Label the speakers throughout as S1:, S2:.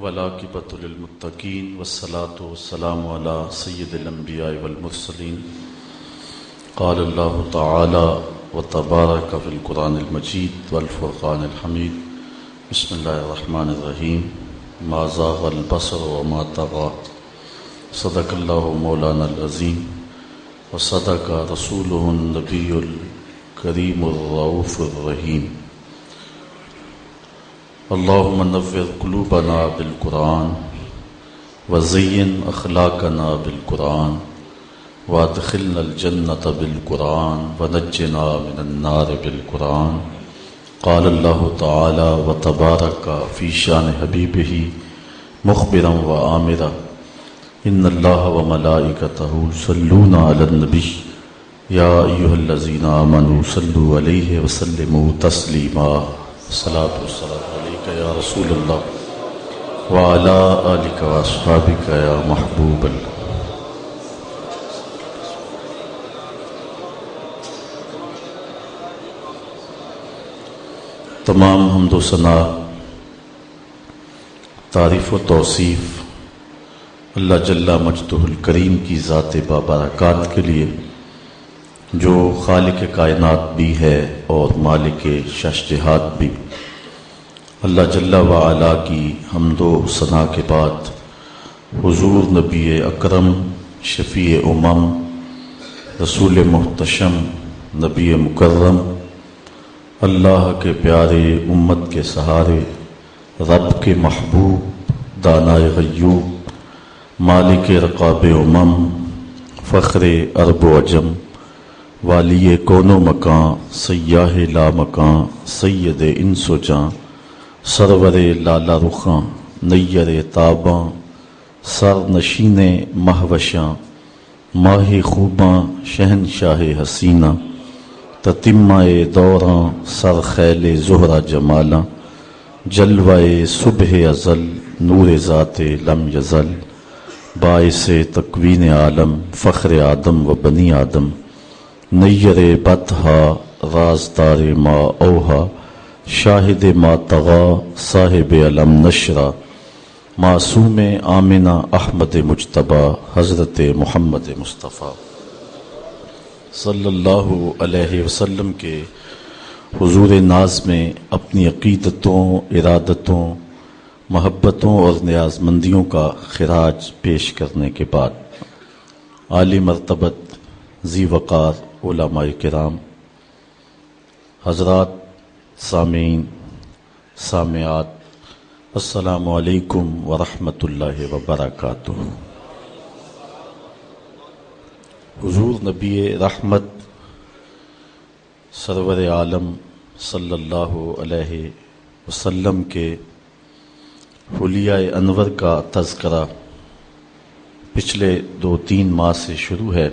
S1: والعاقبۃ للمتقین والصلاۃ والسلام علی سید الانبیاء والمرسلین قال اللہ تعالی وتبارک فی القرآن المجید والفرقان الحمید بسم اللہ الرحمن الرحیم ما زاغ البصر وما طغى صدق اللہ مولانا العظیم وصدق رسولہ النبی الکریم الرؤوف الرحیم اللہم نور قلوبنا بالقرآن وزین اخلاقنا بالقرآن وادخلنا الجنة بالقرآن ونجنا من النار بالقرآن قال اللہ تعالی وتبارک فی شان حبیبہ مخبرا وآمرا ان اللہ وملائکتہ یصلون علی النبی یا ایہا الذین آمنوا صلوا علیہ وسلموا تسلیما الصلاۃ والسلام علیک یا رسول اللہ وعلی آلک واصحابک یا محبوب اللہ۔ تمام حمد و ثنا، تعریف و توصیف اللہ جل مجدہ الکریم کی ذات بابرکات کے لیے، جو خالق کائنات بھی ہے اور مالک ششجہات بھی۔ اللہ جل وعلا کی حمد و ثنا کے بعد حضور نبی اکرم، شفیع امم، رسول محتشم، نبی مکرم، اللہ کے پیارے، امت کے سہارے، رب کے محبوب، دانائے غیوب، مالک رقاب امم، فخر عرب و عجم، والی کون و مکان، سیاہ لا مکان، سید انس و جاں، سرور لالا رخاں، نیر تاباں، سر نشین مہوشاں، ماہ خوباں، شہنشاہ حسینہ، تتمہ دوراں، سر خیل زہرہ جمالاں، جلوہ صبح ازل، نور ذات لم یزل، باعث تکوین عالم، فخر آدم و بنی آدم، نیر بطحا، رازدار ما اوہا، شاہد ما طغا، صاحب علم نشرہ، معصوم آمنہ احمد مجتبی، حضرت محمد مصطفیٰ صلی اللہ علیہ وسلم کے حضور ناز میں اپنی عقیدتوں، ارادتوں، محبتوں اور نیاز مندیوں کا خراج پیش کرنے کے بعد، عالی مرتبت، ذی وقار علماء کرام، حضرات، سامعین، سامعات، السلام علیکم ورحمۃ اللہ وبرکاتہ۔ حضور نبی رحمت سرور عالم صلی اللہ علیہ وسلم کے حلیہ انور کا تذکرہ پچھلے 2-3 ماہ سے شروع ہے۔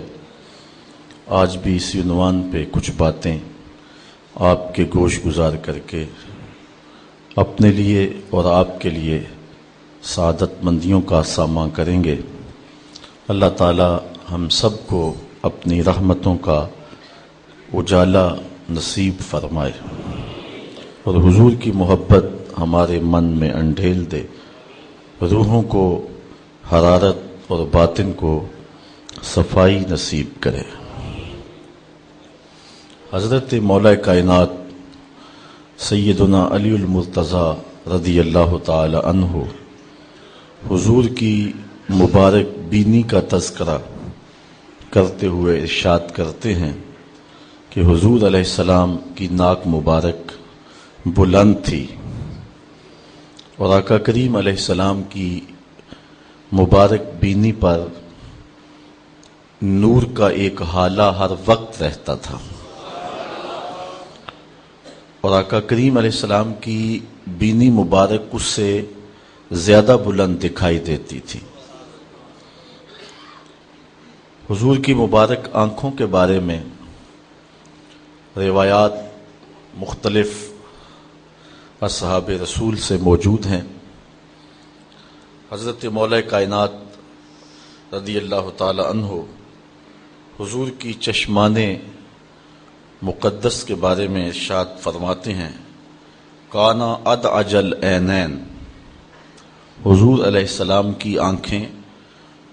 S1: آج بھی اسی عنوان پہ کچھ باتیں آپ کے گوش گزار کر کے اپنے لیے اور آپ کے لیے سعادت مندیوں کا ساماں کریں گے۔ اللہ تعالی ہم سب کو اپنی رحمتوں کا اجالا نصیب فرمائے اور حضور کی محبت ہمارے من میں انڈھیل دے، روحوں کو حرارت اور باطن کو صفائی نصیب کرے۔ حضرت مولا کائنات سیدنا علی المرتضیٰ رضی اللہ تعالی عنہ حضور کی مبارک بینی کا تذکرہ کرتے ہوئے ارشاد کرتے ہیں کہ حضور علیہ السلام کی ناک مبارک بلند تھی اور آقا کریم علیہ السلام کی مبارک بینی پر نور کا ایک ہالہ ہر وقت رہتا تھا، اور آقا کریم علیہ السلام کی بینی مبارک اس سے زیادہ بلند دکھائی دیتی تھی۔ حضور کی مبارک آنکھوں کے بارے میں روایات مختلف اصحاب رسول سے موجود ہیں۔ حضرت مولا کائنات رضی اللہ تعالی عنہ حضور کی چشمان مقدس کے بارے میں ارشاد فرماتے ہیں، کانا ادعج العینین، حضور علیہ السلام کی آنکھیں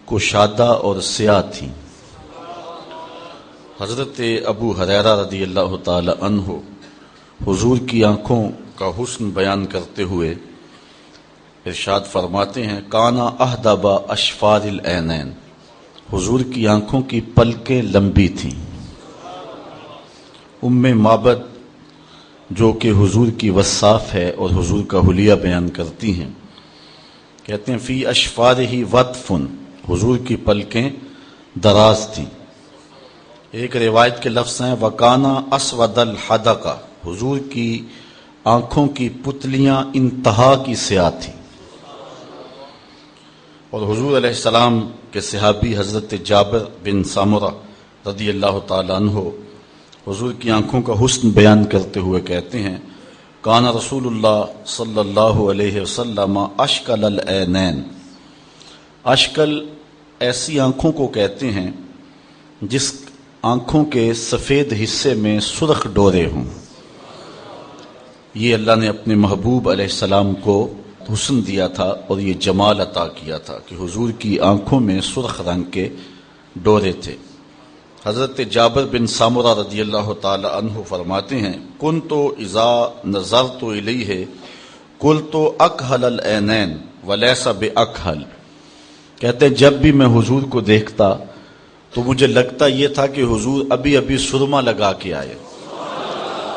S1: کشادہ اور سیاہ تھیں۔ حضرت ابو ہریرہ رضی اللہ تعالی عنہ حضور کی آنکھوں کا حسن بیان کرتے ہوئے ارشاد فرماتے ہیں، کانا اہدب اشفار العینین، حضور کی آنکھوں کی پلکیں لمبی تھیں۔ ام معبد جو کہ حضور کی وصاف ہے اور حضور کا حلیہ بیان کرتی ہیں، کہتے ہیں فی اشفارہ وطف، حضور کی پلکیں دراز تھیں۔ ایک روایت کے لفظ ہیں وکانا اسود الحدقہ، حضور کی آنکھوں کی پتلیاں انتہا کی سیاہ تھیں۔ اور حضور علیہ السلام کے صحابی حضرت جابر بن سامرہ رضی اللہ تعالی عنہ حضور کی آنکھوں کا حسن بیان کرتے ہوئے کہتے ہیں، کان رسول اللہ صلی اللہ علیہ وسلم اشکل العینین، اشکل ایسی آنکھوں کو کہتے ہیں جس آنکھوں کے سفید حصے میں سرخ ڈورے ہوں۔ یہ اللہ نے اپنے محبوب علیہ السلام کو حسن دیا تھا اور یہ جمال عطا کیا تھا کہ حضور کی آنکھوں میں سرخ رنگ کے ڈورے تھے۔ حضرت جابر بن سامرہ رضی اللہ تعالی عنہ فرماتے ہیں، کنت اذا نظرت الیہ قلت اکحل العینین ولیس باکحل، کہتے ہیں جب بھی میں حضور کو دیکھتا تو مجھے لگتا یہ تھا کہ حضور ابھی ابھی سرما لگا کے آئے،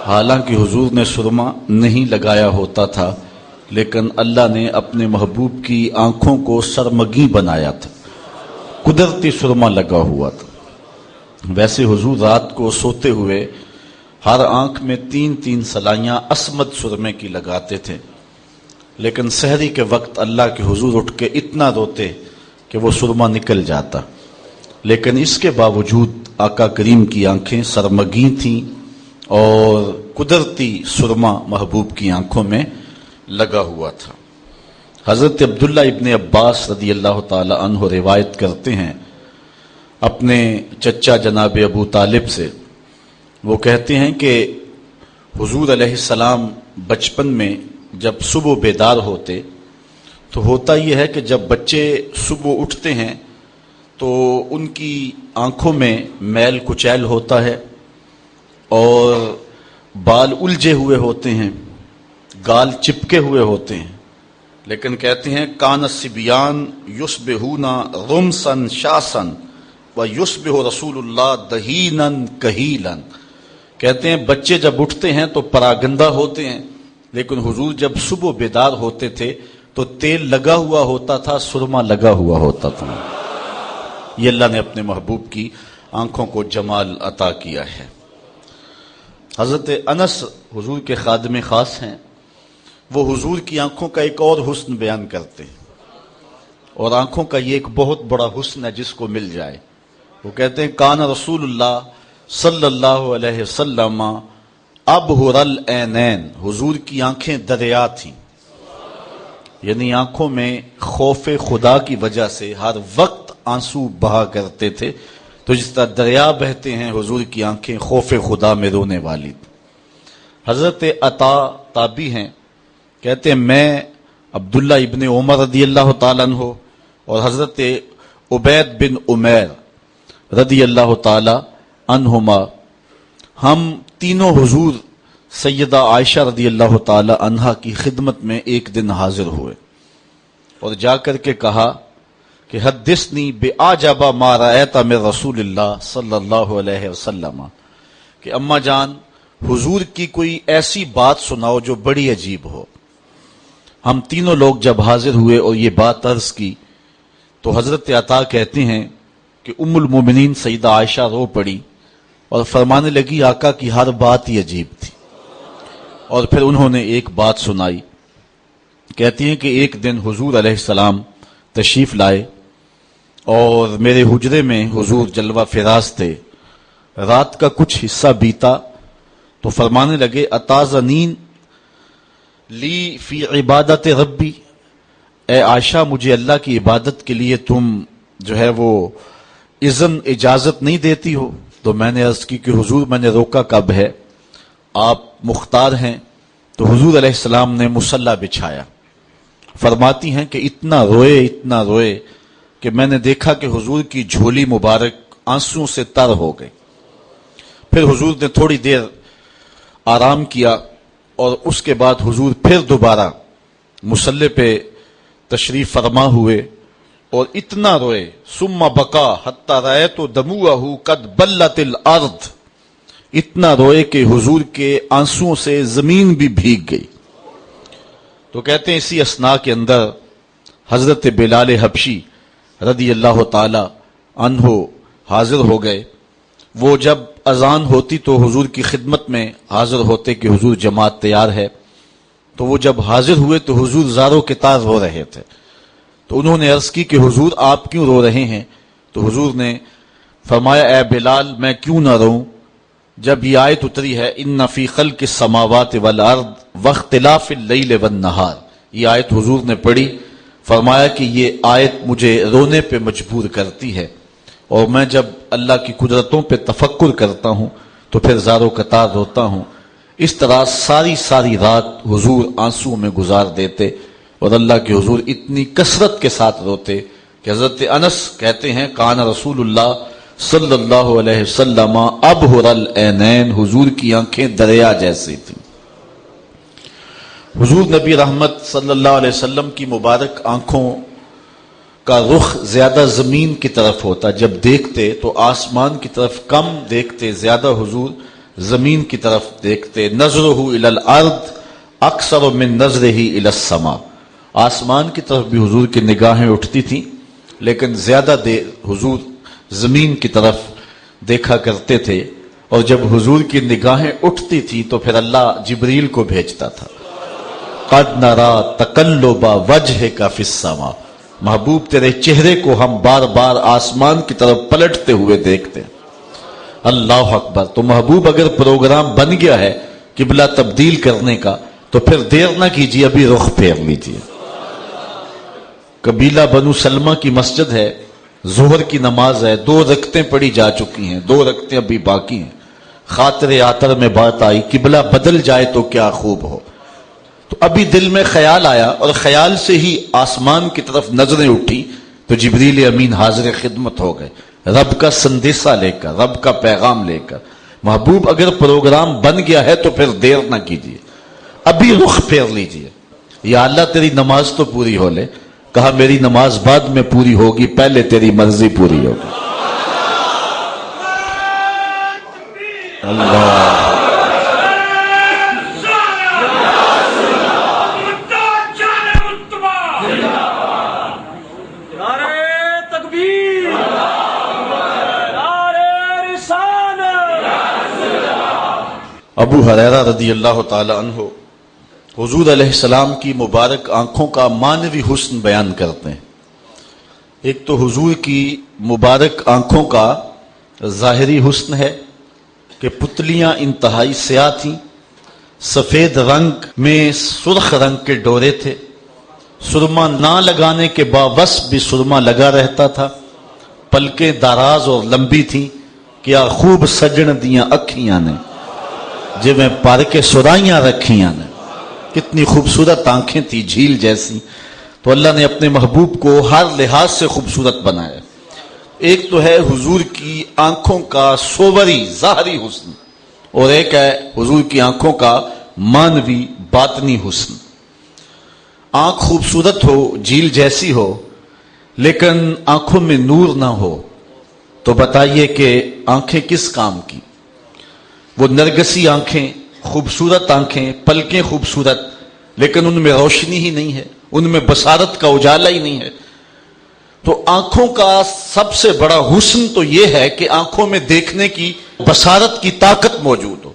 S1: حالانکہ حضور نے سرما نہیں لگایا ہوتا تھا، لیکن اللہ نے اپنے محبوب کی آنکھوں کو سرمگی بنایا تھا، قدرتی سرما لگا ہوا تھا۔ ویسے حضور رات کو سوتے ہوئے ہر آنکھ میں 3 سلائیاں اسمد سرمے کی لگاتے تھے، لیکن سحری کے وقت اللہ کے حضور اٹھ کے اتنا روتے کہ وہ سرما نکل جاتا، لیکن اس کے باوجود آقا کریم کی آنکھیں سرمگی تھیں اور قدرتی سرما محبوب کی آنکھوں میں لگا ہوا تھا۔ حضرت عبداللہ ابن عباس رضی اللہ تعالی عنہ روایت کرتے ہیں اپنے چچا جناب ابو طالب سے، وہ کہتے ہیں کہ حضور علیہ السلام بچپن میں جب صبح بیدار ہوتے تو ہوتا یہ ہے کہ جب بچے صبح اٹھتے ہیں تو ان کی آنکھوں میں میل کچیل ہوتا ہے اور بال الجھے ہوئے ہوتے ہیں، گال چپکے ہوئے ہوتے ہیں، لیکن کہتے ہیں کان الصبیان یصبحون رمسا شاسا ویصبح رسول اللہ دہینا کہیلا، کہتے ہیں بچے جب اٹھتے ہیں تو پراگندہ ہوتے ہیں، لیکن حضور جب صبح بیدار ہوتے تھے تو تیل لگا ہوا ہوتا تھا، سرما لگا ہوا ہوتا تھا۔ یہ اللہ نے اپنے محبوب کی آنکھوں کو جمال عطا کیا ہے۔ حضرت انس حضور کے خادم خاص ہیں، وہ حضور کی آنکھوں کا ایک اور حسن بیان کرتے ہیں، اور آنکھوں کا یہ ایک بہت بڑا حسن ہے جس کو مل جائے۔ وہ کہتے ہیں کان رسول اللہ صلی اللہ علیہ وسلم ابہر العینین، حضور کی آنکھیں دریا تھیں، یعنی آنکھوں میں خوف خدا کی وجہ سے ہر وقت آنسو بہا کرتے تھے، تو جس طرح دریا بہتے ہیں حضور کی آنکھیں خوف خدا میں رونے والی تھی۔ حضرت عطا تابی ہیں، کہتے ہیں میں عبداللہ ابن عمر رضی اللہ تعالیٰ عنہ اور حضرت عبید بن عمیر رضی اللہ تعالیٰ عنہما، ہم تینوں حضور سیدہ عائشہ رضی اللہ تعالیٰ عنہا کی خدمت میں ایک دن حاضر ہوئے اور جا کر کے کہا کہ حدثنی بِأَعْجَبَ مَا رَأَيْتَ مِن رسول اللہ صلی اللہ علیہ وسلم، کہ اماں جان حضور کی کوئی ایسی بات سناؤ جو بڑی عجیب ہو۔ ہم تینوں لوگ جب حاضر ہوئے اور یہ بات عرض کی تو حضرت عطا کہتے ہیں کہ ام المومنین سیدہ عائشہ رو پڑی اور فرمانے لگی آقا کی ہر بات ہی عجیب تھی، اور پھر انہوں نے ایک بات سنائی۔ کہتی ہیں کہ ایک دن حضور علیہ السلام تشریف لائے اور میرے حجرے میں حضور جلوہ فراز تھے، رات کا کچھ حصہ بیتا تو فرمانے لگے اتازنین لی فی عبادت ربی، اے عائشہ مجھے اللہ کی عبادت کے لیے تم جو ہے وہ اجازت نہیں دیتی ہو؟ تو میں نے عرض کی کہ حضور میں نے روکا کب ہے، آپ مختار ہیں۔ تو حضور علیہ السلام نے مصلی بچھایا فرماتی ہیں کہ اتنا روئے کہ میں نے دیکھا کہ حضور کی جھولی مبارک آنسوں سے تر ہو گئی۔ پھر حضور نے تھوڑی دیر آرام کیا اور اس کے بعد حضور پھر دوبارہ مصلی پہ تشریف فرما ہوئے اور اتنا روئے، ثم بکا حتی رأیت دموعہ قد بلت الارض، اتنا روئے کہ حضور کے آنسوں سے زمین بھی بھیگ گئی۔ تو کہتے ہیں اسی اثناء کے اندر حضرت بلال حبشی رضی اللہ تعالی عنہ حاضر ہو گئے۔ وہ جب اذان ہوتی تو حضور کی خدمت میں حاضر ہوتے کہ حضور جماعت تیار ہے، تو وہ جب حاضر ہوئے تو حضور زاروں کے تار رو رہے تھے۔ تو انہوں نے عرض کی کہ حضور آپ کیوں رو رہے ہیں؟ تو حضور نے فرمایا اے بلال میں کیوں نہ روں جب یہ آیت اتری ہے ان فی خلق السماوات والارض واختلاف اللیل والنہار، یہ آیت حضور نے پڑھی، فرمایا کہ یہ آیت مجھے رونے پہ مجبور کرتی ہے، اور میں جب اللہ کی قدرتوں پہ تفکر کرتا ہوں تو پھر زاروں قطار روتا ہوں۔ اس طرح ساری رات حضور آنسو میں گزار دیتے اور اللہ کے حضور اتنی کثرت کے ساتھ روتے کہ حضرت انس کہتے ہیں کان رسول اللہ صلی اللہ علیہ وسلم ابہر العینین، حضور کی آنکھیں دریا جیسی تھیں۔ حضور نبی رحمت صلی اللہ علیہ وسلم کی مبارک آنکھوں کا رخ زیادہ زمین کی طرف ہوتا، جب دیکھتے تو آسمان کی طرف کم دیکھتے، زیادہ حضور زمین کی طرف دیکھتے۔ نظرہ الی الارض اکثر من نظرہ الی السماء، آسمان کی طرف بھی حضور کی نگاہیں اٹھتی تھیں لیکن زیادہ دیر حضور زمین کی طرف دیکھا کرتے تھے، اور جب حضور کی نگاہیں اٹھتی تھی تو پھر اللہ جبریل کو بھیجتا تھا۔ قد نرا تقلب وجہک فی السماء، محبوب تیرے چہرے کو ہم بار بار آسمان کی طرف پلٹتے ہوئے دیکھتے ہیں۔ اللہ اکبر۔ تو محبوب اگر پروگرام بن گیا ہے قبلہ تبدیل کرنے کا تو پھر دیر نہ کیجیے، ابھی رخ پھیر لیجیے۔ قبیلہ بنو سلمہ کی مسجد ہے، ظہر کی نماز ہے، 2 رکعتیں پڑھی جا چکی ہیں، 2 رکعتیں ابھی باقی ہیں۔ خاطر آتر میں بات آئی قبلہ بدل جائے تو کیا خوب ہو، تو ابھی دل میں خیال آیا اور خیال سے ہی آسمان کی طرف نظریں اٹھی تو جبریل امین حاضر خدمت ہو گئے، رب کا سندیسہ لے کر، رب کا پیغام لے کر۔ محبوب اگر پروگرام بن گیا ہے تو پھر دیر نہ کیجیے، ابھی رخ پھیر لیجیے۔ یا اللہ تیری نماز تو پوری ہو لے، کہا میری نماز بعد میں پوری ہوگی، پہلے تیری مرضی پوری ہوگی۔ اللہ ابو ہریرہ رضی اللہ تعالی عنہ حضور علیہ السلام کی مبارک آنکھوں کا معنوی حسن بیان کرتے ہیں۔ ایک تو حضور کی مبارک آنکھوں کا ظاہری حسن ہے کہ پتلیاں انتہائی سیاہ تھیں، سفید رنگ میں سرخ رنگ کے ڈورے تھے، سرما نہ لگانے کے باوصف بھی سرما لگا رہتا تھا، پلکیں دراز اور لمبی تھیں، کیا خوب سجن دیاں اکھیاں نے جی میں پار کے سرائیاں رکھیاں نے، کتنی خوبصورت آنکھیں تھی جھیل جیسی۔ تو اللہ نے اپنے محبوب کو ہر لحاظ سے خوبصورت بنایا۔ ایک تو ہے حضور کی آنکھوں کا صوری ظاہری حسن، اور ایک ہے حضور کی آنکھوں کا معنوی باطنی حسن۔ آنکھ خوبصورت ہو، جھیل جیسی ہو، لیکن آنکھوں میں نور نہ ہو تو بتائیے کہ آنکھیں کس کام کی؟ وہ نرگسی آنکھیں، خوبصورت آنکھیں، پلکیں خوبصورت، لیکن ان میں روشنی ہی نہیں ہے، ان میں بصارت کا اجالا ہی نہیں ہے۔ تو آنکھوں کا سب سے بڑا حسن تو یہ ہے کہ آنکھوں میں دیکھنے کی بصارت کی طاقت موجود ہو۔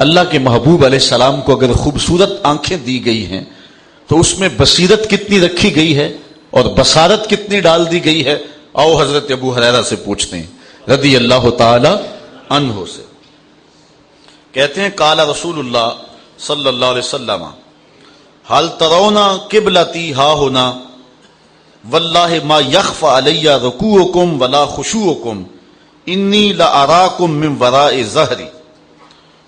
S1: اللہ کے محبوب علیہ السلام کو اگر خوبصورت آنکھیں دی گئی ہیں تو اس میں بصیرت کتنی رکھی گئی ہے اور بصارت کتنی ڈال دی گئی ہے۔ آؤ حضرت ابو ہریرہ سے پوچھتے ہیں رضی اللہ تعالی عنہ سے۔ کہتے ہیں قال رسول اللہ صلی اللہ علیہ وسلم حل ترون قبلتی ہا ہونا واللہ ما یخفى علی رکوعکم ولا خشوعکم انی لاراکم من وراء ظہری۔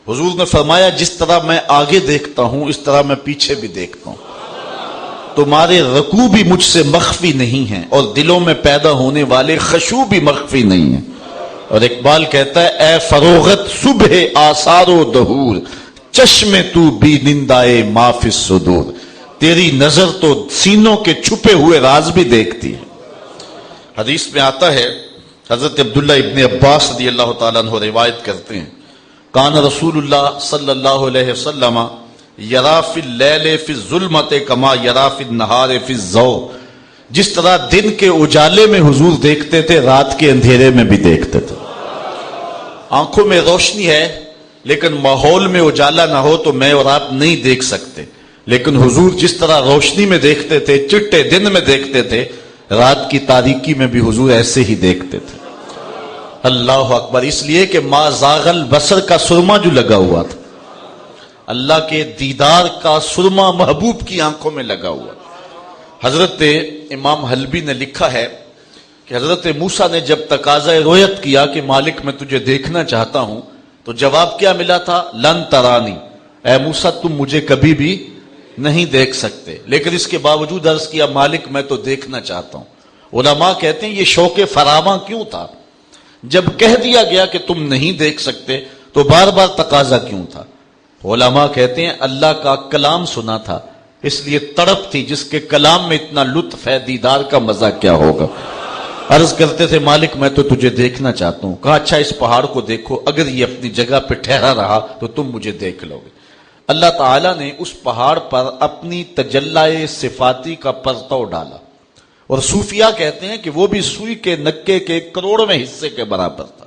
S1: حضور نے فرمایا جس طرح میں آگے دیکھتا ہوں اس طرح میں پیچھے بھی دیکھتا ہوں۔ تمہارے رکوع بھی مجھ سے مخفی نہیں ہیں اور دلوں میں پیدا ہونے والے خشوع بھی مخفی نہیں ہیں. اور اقبال کہتا ہے اے فروغت صبح آثار و دہور چشم تو بی نندائے ما فی الصدور. تیری نظر تو سینوں کے چھپے ہوئے راز بھی دیکھتی ہے. حدیث میں آتا ہے حضرت عبداللہ ابن عباس رضی اللہ تعالیٰ عنہ روایت کرتے ہیں کان رسول اللہ صلی اللہ علیہ وسلم یرا فی اللیل فی الظلمت کما یرا فی النہار فی الضوء. جس طرح دن کے اجالے میں حضور دیکھتے تھے رات کے اندھیرے میں بھی دیکھتے تھے. آنکھوں میں روشنی ہے لیکن ماحول میں اجالا نہ ہو تو میں اور آپ نہیں دیکھ سکتے. لیکن حضور جس طرح روشنی میں دیکھتے تھے چٹے دن میں دیکھتے تھے رات کی تاریکی میں بھی حضور ایسے ہی دیکھتے تھے. اللہ اکبر. اس لیے کہ ما زاغ البصر کا سرما جو لگا ہوا تھا اللہ کے دیدار کا سرما محبوب کی آنکھوں میں لگا ہوا. حضرت امام حلبی نے لکھا ہے کہ حضرت موسیٰ نے جب تقاضۂ رؤیت کیا کہ مالک میں تجھے دیکھنا چاہتا ہوں تو جواب کیا ملا تھا لن ترانی. اے موسیٰ تم مجھے کبھی بھی نہیں دیکھ سکتے. لیکن اس کے باوجود عرض کیا مالک میں تو دیکھنا چاہتا ہوں. علماء کہتے ہیں یہ شوق فراواں کیوں تھا؟ جب کہہ دیا گیا کہ تم نہیں دیکھ سکتے تو بار بار تقاضا کیوں تھا؟ علماء کہتے ہیں اللہ کا کلام سنا تھا اس لیے تڑپ تھی. جس کے کلام میں اتنا لطف ہے دیدار کا مزہ کیا ہوگا. عرض کرتے تھے مالک میں تو تجھے دیکھنا چاہتا ہوں. کہا اچھا اس پہاڑ کو دیکھو اگر یہ اپنی جگہ پہ ٹھہرا رہا تو تم مجھے دیکھ لو گے. اللہ تعالیٰ نے اس پہاڑ پر اپنی تجلی صفاتی کا پرتو ڈالا. اور صوفیہ کہتے ہیں کہ وہ بھی سوئی کے نکے کے کروڑویں حصے کے برابر تھا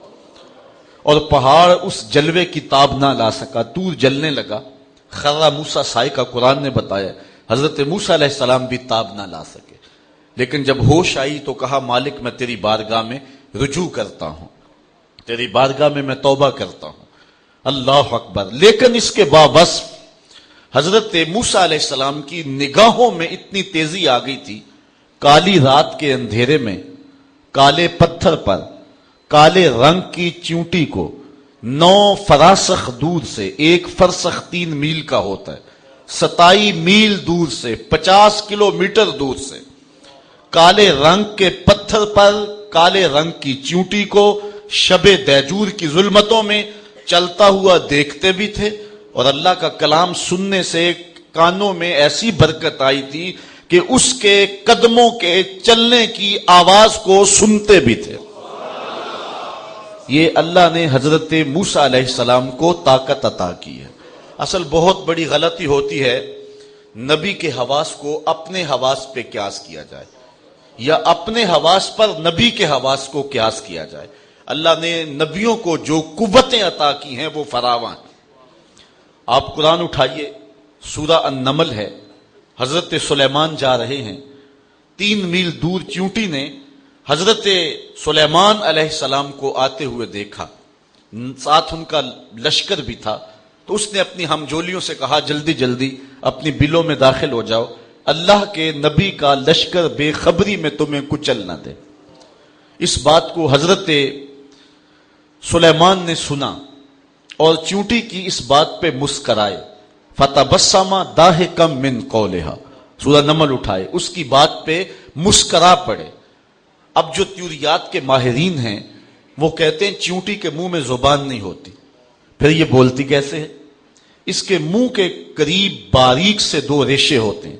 S1: اور پہاڑ اس جلوے کی تاب نہ لا سکا. طور جلنے لگا. خرا موسیٰ صائقہ قرآن نے بتایا. حضرت موسیٰ علیہ السلام بھی تاب نہ لا سکے. لیکن جب ہوش آئی تو کہا مالک میں تیری بارگاہ میں رجوع کرتا ہوں تیری بارگاہ میں توبہ کرتا ہوں. اللہ اکبر. لیکن اس کے باوصف حضرت موسیٰ علیہ السلام کی نگاہوں میں اتنی تیزی آ گئی تھی. کالی رات کے اندھیرے میں کالے پتھر پر کالے رنگ کی چیونٹی کو 9 فراسخ دور سے 1 فرسخ 3 میل کا ہوتا ہے 27 میل دور سے 50 کلومیٹر دور سے کالے رنگ کے پتھر پر کالے رنگ کی چیونٹی کو شب دیجور کی ظلمتوں میں چلتا ہوا دیکھتے بھی تھے. اور اللہ کا کلام سننے سے کانوں میں ایسی برکت آئی تھی کہ اس کے قدموں کے چلنے کی آواز کو سنتے بھی تھے. یہ اللہ نے حضرت موسیٰ علیہ السلام کو طاقت عطا کی ہے. اصل بہت بڑی غلطی ہوتی ہے نبی کے حواس کو اپنے حواس پہ قیاس کیا جائے یا اپنے حواس پر نبی کے حواس کو قیاس کیا جائے. اللہ نے نبیوں کو جو قوتیں عطا کی ہیں وہ فراواں. آپ قرآن اٹھائیے سورہ النمل ہے. حضرت سلیمان جا رہے ہیں 3 میل دور چیونٹی نے حضرت سلیمان علیہ السلام کو آتے ہوئے دیکھا. ساتھ ان کا لشکر بھی تھا تو اس نے اپنی ہمجولیوں سے کہا جلدی جلدی اپنی بلوں میں داخل ہو جاؤ اللہ کے نبی کا لشکر بے خبری میں تمہیں کچل نہ دے. اس بات کو حضرت سلیمان نے سنا اور چیونٹی کی اس بات پہ مسکرائے. فتبسم ضاحکا من قولها سورہ نمل اٹھائے اس کی بات پہ مسکرا پڑے. اب جو تیوریات کے ماہرین ہیں وہ کہتے ہیں چیونٹی کے منہ میں زبان نہیں ہوتی پھر یہ بولتی کیسے ہے؟ اس کے منہ کے قریب باریک سے 2 ریشے ہوتے ہیں.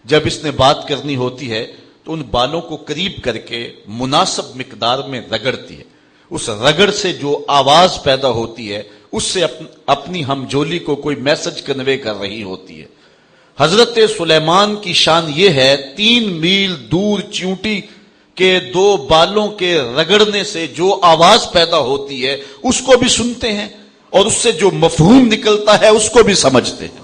S1: جب اس نے بات کرنی ہوتی ہے تو ان بالوں کو قریب کر کے مناسب مقدار میں رگڑتی ہے. اس رگڑ سے جو آواز پیدا ہوتی ہے اس سے اپنی ہمجولی کو کوئی میسج کنوے کر رہی ہوتی ہے. حضرت سلیمان کی شان یہ ہے 3 میل دور چیونٹی کے 2 بالوں کے رگڑنے سے جو آواز پیدا ہوتی ہے اس کو بھی سنتے ہیں اور اس سے جو مفہوم نکلتا ہے اس کو بھی سمجھتے ہیں.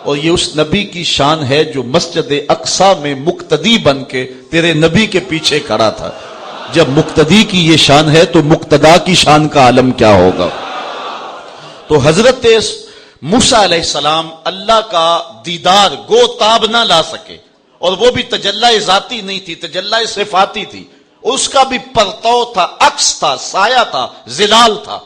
S1: اور یہ اس نبی کی شان ہے جو مسجد اقصی میں مقتدی بن کے تیرے نبی کے پیچھے کھڑا تھا. جب مقتدی کی یہ شان ہے تو مقتدا کی شان کا عالم کیا ہوگا. تو حضرت موسیٰ علیہ السلام اللہ کا دیدار گو تاب نہ لا سکے اور وہ بھی تجلی ذاتی نہیں تھی تجلی صفاتی تھی. اس کا بھی پرتو تھا عکس تھا سایہ تھا ظلال تھا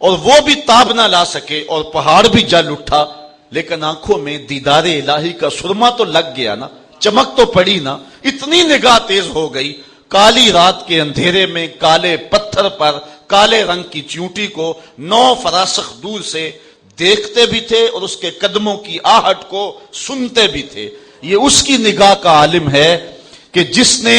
S1: اور وہ بھی تاب نہ لا سکے اور پہاڑ بھی جل اٹھا. لیکن آنکھوں میں دیدار الہی کا سرما تو لگ گیا نا. چمک تو پڑی نا، اتنی نگاہ تیز ہو گئی، کالی رات کے اندھیرے میں کالے پتھر پر کالے رنگ کی چیونٹی کو 9 فراسخ دور سے دیکھتے بھی تھے اور اس کے قدموں کی آہٹ کو سنتے بھی تھے۔ یہ اس کی نگاہ کا عالم ہے کہ جس نے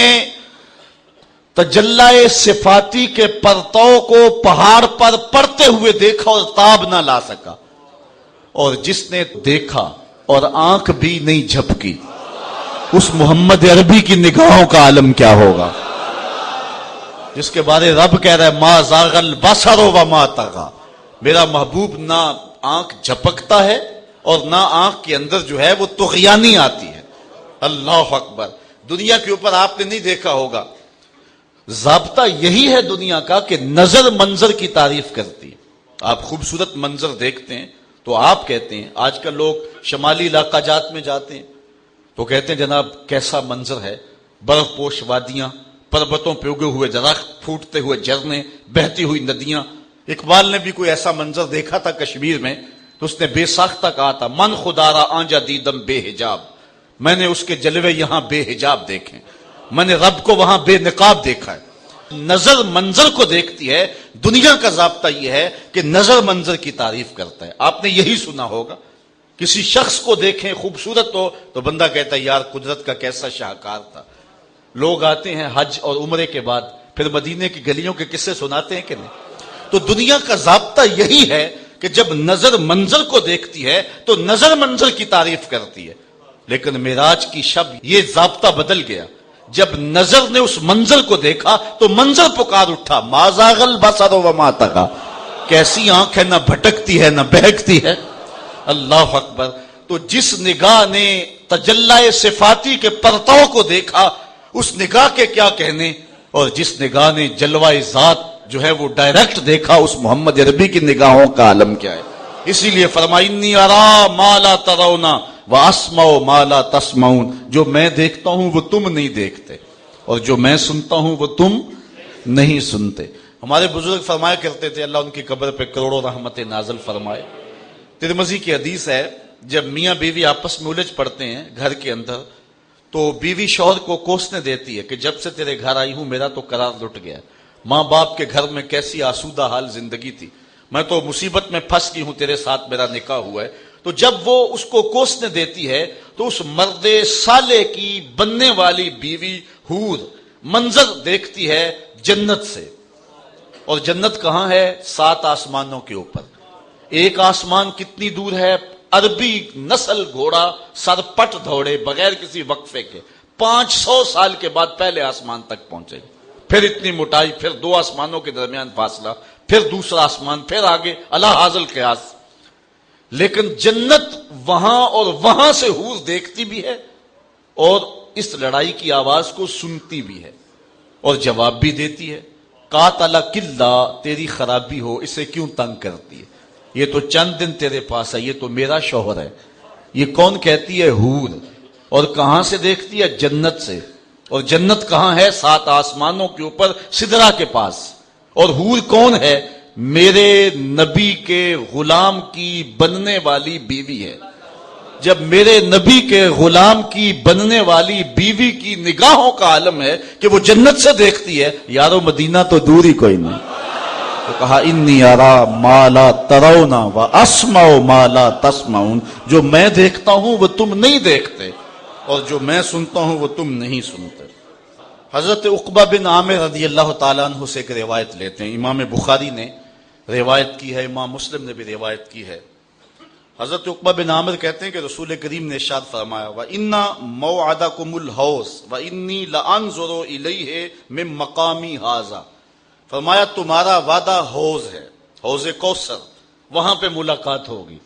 S1: تجلی صفاتی کے پرتو کو پہاڑ پر پڑتے ہوئے دیکھا اور تاب نہ لا سکا، اور جس نے دیکھا اور آنکھ بھی نہیں جھپکی، اس محمد عربی کی نگاہوں کا عالم کیا ہوگا، جس کے بارے رب کہہ رہا ہے ما زاغ البصر وما طغى، میرا محبوب نہ آنکھ جھپکتا ہے اور نہ آنکھ کے اندر جو ہے وہ طغیانی آتی ہے۔ اللہ اکبر۔ دنیا کے اوپر آپ نے نہیں دیکھا ہوگا، ضابطہ یہی ہے دنیا کا کہ نظر منظر کی تعریف کرتی ہے۔ آپ خوبصورت منظر دیکھتے ہیں تو آپ کہتے ہیں، آج کل لوگ شمالی علاقہ جات میں جاتے ہیں تو کہتے ہیں جناب کیسا منظر ہے، برف پوش وادیاں، پربتوں پہ اگے ہوئے درخت، پھوٹتے ہوئے جھرنے، بہتی ہوئی ندیاں۔ اقبال نے بھی کوئی ایسا منظر دیکھا تھا کشمیر میں تو اس نے بے ساختہ کہا تھا من خدا را آنجا دیدم بے حجاب، میں نے اس کے جلوے یہاں بے حجاب دیکھے، میں نے رب کو وہاں بے نقاب دیکھا ہے۔ نظر منظر کو دیکھتی ہے۔ دنیا کا ضابطہ یہ ہے کہ نظر منظر کی تعریف کرتا ہے۔ آپ نے یہی سنا ہوگا، کسی شخص کو دیکھیں خوبصورت ہو تو بندہ کہتا ہے یار قدرت کا کیسا شاہکار تھا۔ لوگ آتے ہیں حج اور عمرے کے بعد پھر مدینے کی گلیوں کے قصے سناتے ہیں کہ نہیں؟ تو دنیا کا ضابطہ یہی ہے کہ جب نظر منظر کو دیکھتی ہے تو نظر منظر کی تعریف کرتی ہے۔ لیکن معراج کی شب یہ ضابطہ بدل گیا، جب نظر نے اس منظر کو دیکھا تو منظر پکار اٹھا ما زاغ البصر وما طغى، کیسی آنکھ ہے، نہ بھٹکتی ہے نہ بہکتی ہے۔ اللہ اکبر۔ تو جس نگاہ نے تجلی صفاتی کے پرتو کو دیکھا اس نگاہ کے کیا کہنے، اور جس نگاہ نے جلوہ ذات جو ہے وہ ڈائریکٹ دیکھا اس محمد عربی کی نگاہوں کا عالم کیا ہے۔ اسی لیے فرمایا انی ارا ما لا ترون واسمع ما لا تسمعون، جو میں دیکھتا ہوں وہ تم نہیں دیکھتے اور جو میں سنتا ہوں وہ تم نہیں سنتے۔ ہمارے بزرگ فرمایا کرتے تھے، اللہ ان کی قبر پہ کروڑوں رحمت نازل فرمائے، ترمذی کی حدیث ہے، جب میاں بیوی آپس میں الجھ پڑتے ہیں گھر کے اندر تو بیوی شوہر کو کوسنے دیتی ہے کہ جب سے تیرے گھر آئی ہوں میرا تو قرار لٹ گیا، ماں باپ کے گھر میں کیسی آسودہ حال زندگی تھی، میں تو مصیبت میں پھنس گئی ہوں، تیرے ساتھ میرا نکاح ہوا ہے۔ تو جب وہ اس کو کوسنے دیتی ہے تو اس مرد صالح کی بننے والی بیوی حور منظر دیکھتی ہے جنت سے، اور جنت کہاں ہے؟ 7 آسمانوں کے اوپر۔ ایک آسمان کتنی دور ہے؟ عربی نسل گھوڑا سر پٹ دوڑے بغیر کسی وقفے کے 500 سال کے بعد پہلے آسمان تک پہنچے گا، پھر اتنی موٹائی، پھر 2 آسمانوں کے درمیان فاصلہ، پھر دوسرا آسمان، پھر آگے اللہ حاصل قیاس۔ لیکن جنت وہاں اور وہاں سے حور دیکھتی بھی ہے اور اس لڑائی کی آواز کو سنتی بھی ہے اور جواب بھی دیتی ہے۔ قاتل کلا، تیری خرابی ہو، اسے کیوں تنگ کرتی ہے، یہ تو چند دن تیرے پاس ہے، یہ تو میرا شوہر ہے۔ یہ کون کہتی ہے؟ حور۔ اور کہاں سے دیکھتی ہے؟ جنت سے۔ اور جنت کہاں ہے؟ 7 آسمانوں کے اوپر سدرا کے پاس۔ اور حور کون ہے؟ میرے نبی کے غلام کی بننے والی بیوی ہے۔ جب میرے نبی کے غلام کی بننے والی بیوی کی نگاہوں کا عالم ہے کہ وہ جنت سے دیکھتی ہے، یارو مدینہ تو دور ہی کوئی نہیں۔ تو کہا انی ارا ما لا ترون واسمع ما لا تسمعون، جو میں دیکھتا ہوں وہ تم نہیں دیکھتے اور جو میں سنتا ہوں وہ تم نہیں سنتے۔ حضرت عقبہ بن عامر رضی اللہ تعالیٰ عنہ سے ایک روایت لیتے ہیں، امام بخاری نے روایت کی ہے، امام مسلم نے بھی روایت کی ہے۔ حضرت عقبہ بن عامر کہتے ہیں کہ رسول کریم نے ارشاد فرمایا وَإِنَّ مَوْعَدَكُمُ الْحَوْض وَإِنِّي لَأَنظُرُ إِلَيْهِ مِن مَقَامِي هَذَا، فرمایا تمہارا وعدہ حوض ہے، حوض کوثر، وہاں پہ ملاقات ہوگی۔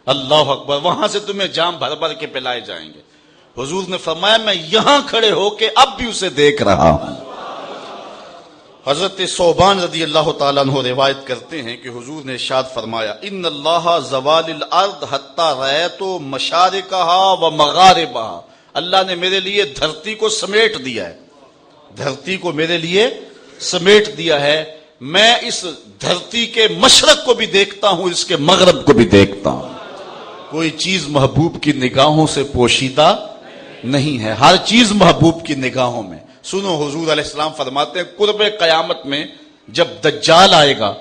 S1: اللہ اکبر۔ وہاں سے تمہیں جام بھر بھر کے پلائے جائیں گے۔ حضور نے فرمایا میں یہاں کھڑے ہو کے اب بھی اسے دیکھ رہا ہوں۔ حضرت صوبان رضی اللہ تعالیٰ عنہ روایت کرتے ہیں کہ حضور نے ارشاد فرمایا ان اللہ زوال الارض حتی رأیت مشارقها و مغاربها، اللہ نے میرے لیے دھرتی کو سمیٹ دیا ہے، دھرتی کو میرے لیے سمیٹ دیا ہے، میں اس دھرتی کے مشرق کو بھی دیکھتا ہوں، اس کے مغرب کو بھی دیکھتا ہوں۔ کوئی چیز محبوب کی نگاہوں سے پوشیدہ
S2: نہیں ہے، ہر چیز محبوب کی نگاہوں میں۔ سنو حضور علیہ السلام فرماتے ہیں قرب قیامت میں جب دجال آئے گا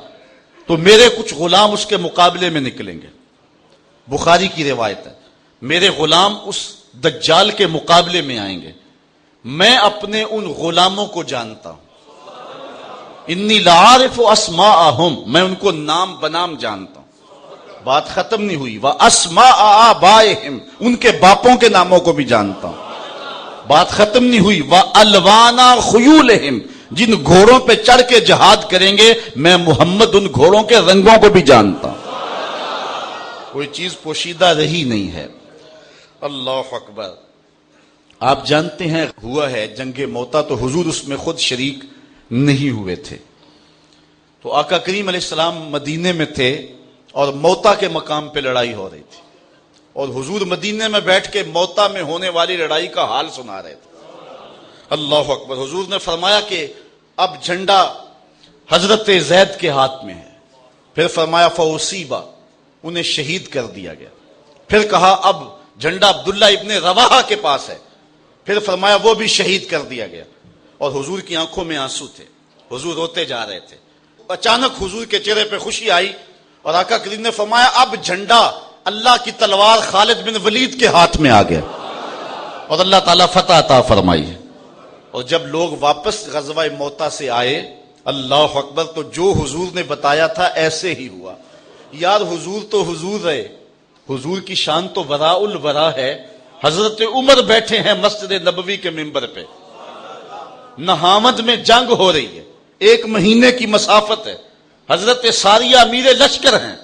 S2: تو میرے کچھ غلام اس کے مقابلے میں نکلیں گے، بخاری کی روایت ہے، میرے غلام اس دجال کے مقابلے میں آئیں گے، میں اپنے ان غلاموں کو جانتا ہوں، انی لعارف اسماءہم، میں ان کو نام بنام جانتا ہوں۔ بات ختم نہیں ہوئی، واسماء آبائہم، ان کے باپوں کے ناموں کو بھی جانتا ہوں۔ بات ختم نہیں ہوئی، والوان خیولہم، جن گھوڑوں پہ چڑھ کے جہاد کریں گے میں محمد ان گھوڑوں کے رنگوں کو بھی جانتا ہوں، کوئی چیز پوشیدہ رہی نہیں ہے۔ اللہ اکبر۔ آپ جانتے ہیں ہوا ہے جنگ موتا، تو حضور اس میں خود شریک نہیں ہوئے تھے، تو آقا کریم علیہ السلام مدینے میں تھے اور موتا کے مقام پہ لڑائی ہو رہی تھی، اور حضور مدینے میں بیٹھ کے موتا میں ہونے والی لڑائی کا حال سنا رہے تھے۔ اللہ اکبر۔ حضور نے فرمایا کہ اب جھنڈا حضرت زید کے ہاتھ میں ہے، پھر فرمایا فوسیبا، انہیں شہید کر دیا گیا، پھر کہا اب جھنڈا عبداللہ ابن رواحہ کے پاس ہے، پھر فرمایا وہ بھی شہید کر دیا گیا، اور حضور کی آنکھوں میں آنسو تھے، حضور روتے جا رہے تھے۔ اچانک حضور کے چہرے پہ خوشی آئی اور آقا کریم نے فرمایا اب جھنڈا اللہ کی تلوار خالد بن ولید کے ہاتھ میں آ گیا، اور اللہ تعالیٰ فتح عطا فرمائی ہے۔ اور جب لوگ واپس غزوہ موتا سے آئے، اللہ اکبر، تو جو حضور نے بتایا تھا ایسے ہی ہوا۔ یار حضور تو حضور رہے، حضور کی شان تو وراء الورا ہے۔ حضرت عمر بیٹھے ہیں مسجد نبوی کے ممبر پہ، نہامد میں جنگ ہو رہی ہے، 1 مہینے کی مسافت ہے، حضرت ساریہ امیر لشکر ہیں،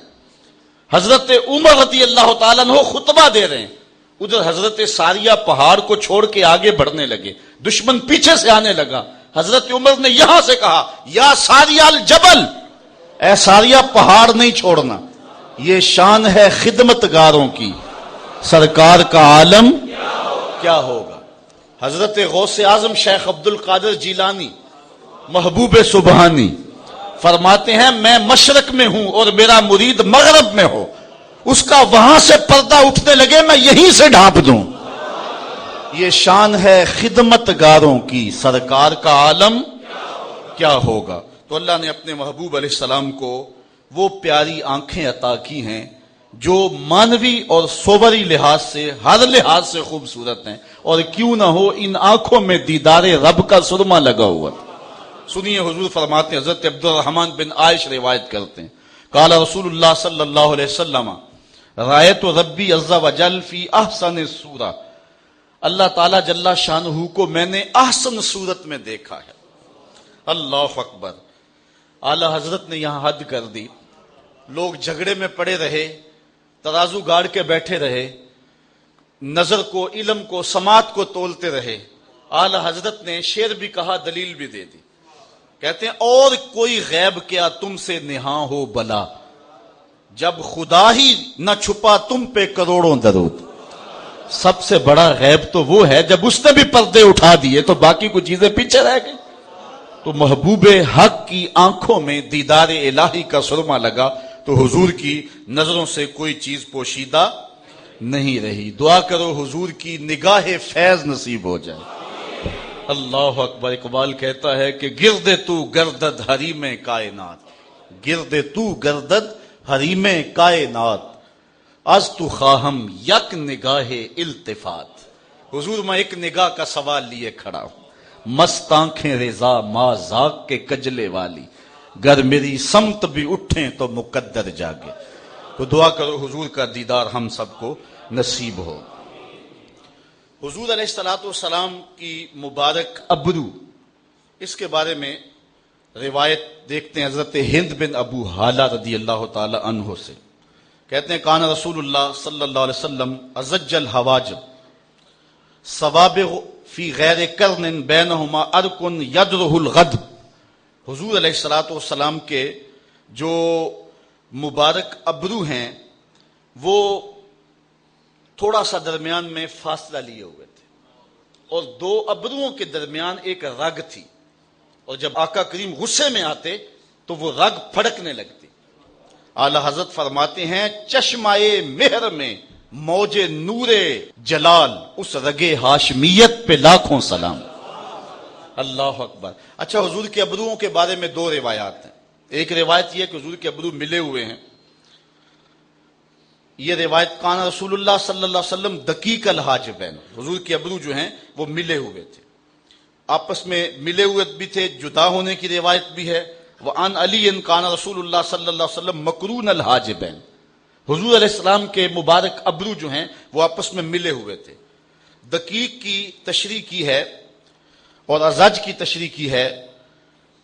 S2: حضرت عمر رضی اللہ تعالیٰ عنہ خطبہ دے رہے ہیں، ادھر حضرت ساریہ پہاڑ کو چھوڑ کے آگے بڑھنے لگے، دشمن پیچھے سے آنے لگا، حضرت عمر نے یہاں سے کہا یا ساریہ الجبل، اے ساریہ پہاڑ نہیں چھوڑنا، یہ شان ہے خدمت گاروں کی، سرکار کا عالم کیا ہوگا۔ حضرت غوث اعظم شیخ عبد القادر جیلانی محبوب سبحانی فرماتے ہیں میں مشرق میں ہوں اور میرا مرید مغرب میں ہو، اس کا وہاں سے پردہ اٹھنے لگے میں یہیں سے ڈھانپ دوں، یہ شان ہے خدمت گاروں کی، سرکار کا عالم کیا ہوگا۔ تو اللہ نے اپنے محبوب علیہ السلام کو وہ پیاری آنکھیں عطا کی ہیں جو مانوی اور صوری لحاظ سے ہر لحاظ سے خوبصورت ہیں، اور کیوں نہ ہو ان آنکھوں میں دیدار رب کا سرما لگا ہوا تھا۔ سنیے حضور فرماتے ہیں، حضرت عبد الرحمن بن عائش روایت کرتے ہیں، قال رسول اللہ صلی اللہ علیہ وسلم رأیت ربی عز وجل فی احسن صورہ، اللہ تعالیٰ جل شانہ کو میں نے احسن صورت میں دیکھا ہے۔ اللہ اکبر۔ اعلی حضرت نے یہاں حد کر دی، لوگ جھگڑے میں پڑے رہے، ترازو گاڑ کے بیٹھے رہے، نظر کو، علم کو، سماعت کو تولتے رہے۔ اعلی حضرت نے شعر بھی کہا، دلیل بھی دے دی، کہتے ہیں اور کوئی غیب کیا تم سے نہاں ہو بلا، جب خدا ہی نہ چھپا تم پہ کروڑوں درود۔ سب سے بڑا غیب تو وہ ہے جب اس نے بھی پردے اٹھا دیے تو باقی کچھ چیزیں پیچھے رہ گئی۔ تو محبوب حق کی آنکھوں میں دیدار الہی کا سرما لگا تو حضور کی نظروں سے کوئی چیز پوشیدہ نہیں رہی۔ دعا کرو حضور کی نگاہ فیض نصیب ہو جائے۔ اللہ اکبر۔ اقبال کہتا ہے کہ گرد تو گردد حریم کائنات، گرد تو گردد حریم کائنات، از تو خواہم یک نگاہ التفات۔ حضور میں ایک نگاہ کا سوال لیے کھڑا ہوں، مست آنکھیں رضا ما ذاق کے کجلے والی، گر میری سمت بھی اٹھیں تو مقدر جاگے۔ تو دعا کرو حضور کا دیدار ہم سب کو نصیب ہو۔ حضور علیہ الصلوۃ والسلام کی مبارک ابرو، اس کے بارے میں روایت دیکھتے ہیں حضرت ہند بن ابو حالہ رضی اللہ تعالی عنہ سے، کہتے ہیں کان رسول اللہ صلی اللہ علیہ وسلم ازج الحواجب سوابغ فی غیر کرن بینہما ارکن یدرہ الغدب۔ حضور علیہ الصلوۃ والسلام کے جو مبارک ابرو ہیں وہ تھوڑا سا درمیان میں فاصلہ لیے ہوئے تھے، اور 2 ابروؤں کے درمیان ایک رگ تھی، اور جب آقا کریم غصے میں آتے تو وہ رگ پھڑکنے لگتی۔ اعلی حضرت فرماتے ہیں چشمائے مہر میں موج نور جلال اس رگے ہاشمیت پہ لاکھوں سلام. اللہ اکبر. اچھا، حضور کے ابروؤں کے بارے میں دو روایات ہیں. ایک روایت یہ کہ حضور کے ابرو ملے ہوئے ہیں. یہ روایت کان رسول اللہ صلی اللہ علیہ وسلم دقیق الحاجبین، حضور کے ابرو جو ہیں وہ ملے ہوئے تھے، آپس میں ملے ہوئے بھی تھے. جدا ہونے کی روایت بھی ہے. وعن علی کان رسول اللہ صلی اللہ علیہ وسلم مقرون الحاجبین، حضور علیہ السلام کے مبارک ابرو جو ہیں وہ آپس میں ملے ہوئے تھے. دقیق کی تشریح کی ہے اور ازج کی تشریح کی ہے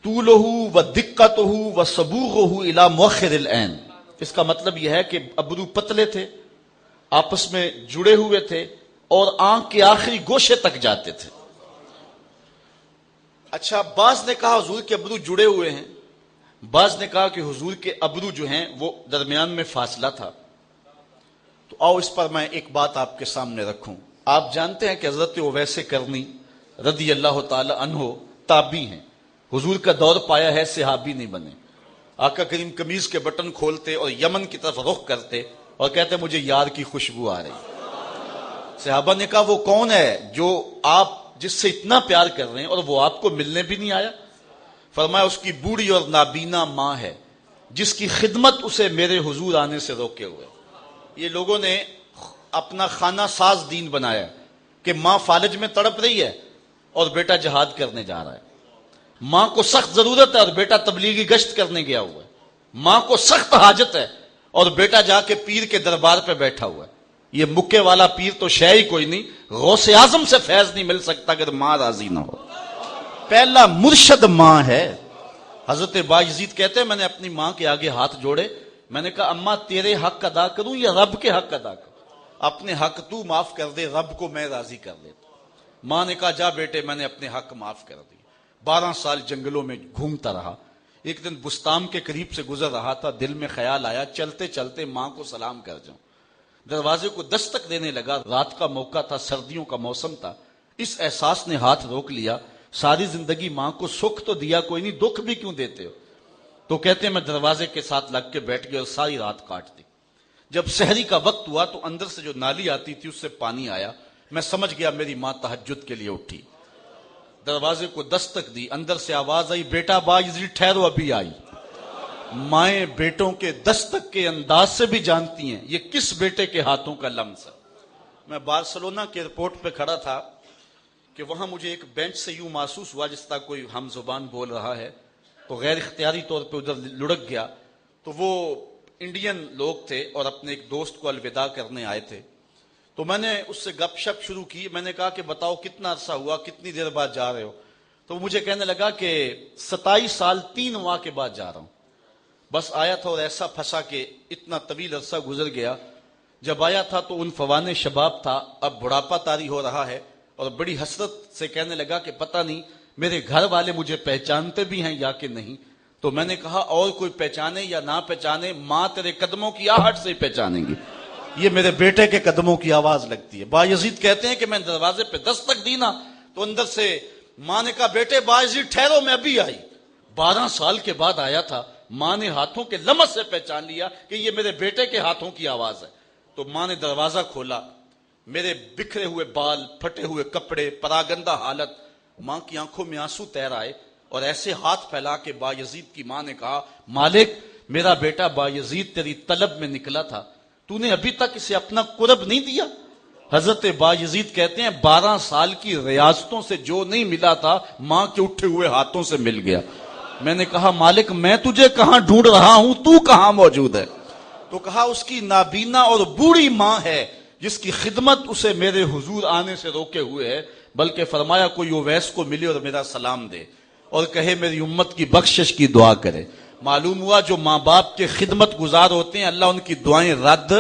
S2: طولہ و دقتہ و صبوغہ الی مؤخر العین. اس کا مطلب یہ ہے کہ ابرو پتلے تھے، آپس میں جڑے ہوئے تھے اور آنکھ کے آخری گوشے تک جاتے تھے. اچھا، بعض نے کہا حضور کے ابرو جڑے ہوئے ہیں، بعض نے کہا کہ حضور کے ابرو جو ہیں وہ درمیان میں فاصلہ تھا. تو آؤ اس پر میں ایک بات آپ کے سامنے رکھوں. آپ جانتے ہیں کہ حضرت اویس کرنی رضی اللہ تعالی عنہ تابعی ہیں، حضور کا دور پایا ہے، صحابی نہیں بنے. آقا کریم قمیض کے بٹن کھولتے اور یمن کی طرف رخ کرتے اور کہتے مجھے یار کی خوشبو آ رہی. صحابہ نے کہا وہ کون ہے جو آپ جس سے اتنا پیار کر رہے ہیں اور وہ آپ کو ملنے بھی نہیں آیا؟ فرمایا اس کی بوڑھی اور نابینا ماں ہے جس کی خدمت اسے میرے حضور آنے سے روکے ہوئے. یہ لوگوں نے اپنا خانہ ساز دین بنایا کہ ماں فالج میں تڑپ رہی ہے اور بیٹا جہاد کرنے جا رہا ہے. ماں کو سخت ضرورت ہے اور بیٹا تبلیغی گشت کرنے گیا ہوا ہے. ماں کو سخت حاجت ہے اور بیٹا جا کے پیر کے دربار پہ بیٹھا ہوا ہے. یہ مکے والا پیر تو شے ہی کوئی نہیں، غوث اعظم سے فیض نہیں مل سکتا اگر ماں راضی نہ ہو. پہلا مرشد ماں ہے. حضرت بایزید کہتے ہیں میں نے اپنی ماں کے آگے ہاتھ جوڑے، میں نے کہا اماں تیرے حق ادا کروں یا رب کے حق ادا کروں؟ اپنے حق تو معاف کر دے، رب کو میں راضی کر دیتا. ماں نے کہا جا بیٹے میں نے اپنے حق معاف کر دی. 12 سال جنگلوں میں گھومتا رہا. ایک دن بستان کے قریب سے گزر رہا تھا، دل میں خیال آیا چلتے چلتے ماں کو سلام کر جاؤں. دروازے کو دستک دینے لگا. رات کا موقع تھا، سردیوں کا موسم تھا. اس احساس نے ہاتھ روک لیا، ساری زندگی ماں کو سکھ تو دیا کوئی نہیں، دکھ بھی کیوں دیتے ہو؟ تو کہتے ہیں میں دروازے کے ساتھ لگ کے بیٹھ گیا اور ساری رات کاٹ دی. جب سحری کا وقت ہوا تو اندر سے جو نالی آتی تھی اس سے پانی آیا. میں سمجھ گیا میری ماں تہجد کے لیے اٹھی. دروازے کو دستک دی، اندر سے آواز آئی بیٹا بایزید ٹھہرو ابھی آئی. مائیں بیٹوں کے دستک کے انداز سے بھی جانتی ہیں یہ کس بیٹے کے ہاتھوں کا لمس ہے. میں بارسلونا کے ایئرپورٹ پہ کھڑا تھا کہ وہاں مجھے ایک بینچ سے یوں محسوس ہوا جس طرح کوئی ہم زبان بول رہا ہے، تو غیر اختیاری طور پہ ادھر لڑک گیا. تو وہ انڈین لوگ تھے اور اپنے ایک دوست کو الوداع کرنے آئے تھے. تو میں نے اس سے گپ شپ شروع کی. میں نے کہا کہ بتاؤ کتنا عرصہ ہوا، کتنی دیر بعد جا رہے ہو؟ تو مجھے کہنے لگا کہ 27 سال 3 ماہ کے بعد جا رہا ہوں. بس آیا تھا اور ایسا پھنسا کہ اتنا طویل عرصہ گزر گیا. جب آیا تھا تو ان فوان شباب تھا، اب بڑھاپا طاری ہو رہا ہے، اور بڑی حسرت سے کہنے لگا کہ پتہ نہیں میرے گھر والے مجھے پہچانتے بھی ہیں یا کہ نہیں. تو میں نے کہا اور کوئی پہچانے یا نہ پہچانے، ماں تیرے قدموں کی آہٹ سے ہی پہچانیں گی. یہ میرے بیٹے کے قدموں کی آواز لگتی ہے. بایزید کہتے ہیں کہ میں دروازے پہ دستک دی نا تو اندر سے ماں نے کہا بیٹے بایزید ٹھہرو میں ابھی آئی. 12 سال کے بعد آیا تھا. ماں نے ہاتھوں کے لمس سے پہچان لیا کہ یہ میرے بیٹے کے ہاتھوں کی آواز ہے. تو ماں نے دروازہ کھولا. میرے بکھرے ہوئے بال، پھٹے ہوئے کپڑے، پراگندہ حالت. ماں کی آنکھوں میں آنسو تیر آئے اور ایسے ہاتھ پھیلا کے بایزید کی ماں نے کہا مالک میرا بیٹا بایزید تیری طلب میں نکلا تھا، تو نے ابھی تک اسے اپنا قرب نہیں دیا. حضرت بایزید کہتے ہیں 12 سال کی ریاستوں سے جو نہیں ملا تھا ماں کے اٹھے ہوئے ہاتھوں سے مل گیا. میں نے کہا مالک میں تجھے کہاں ڈھونڈ رہا ہوں، تو کہاں موجود ہے؟ تو کہا اس کی نابینا اور بوڑھی ماں ہے جس کی خدمت اسے میرے حضور آنے سے روکے ہوئے ہے. بلکہ فرمایا کوئی اویس کو ملے اور میرا سلام دے اور کہے میری امت کی بخشش کی دعا کرے. معلوم ہوا جو ماں باپ کے خدمت گزار ہوتے ہیں اللہ ان کی دعائیں رد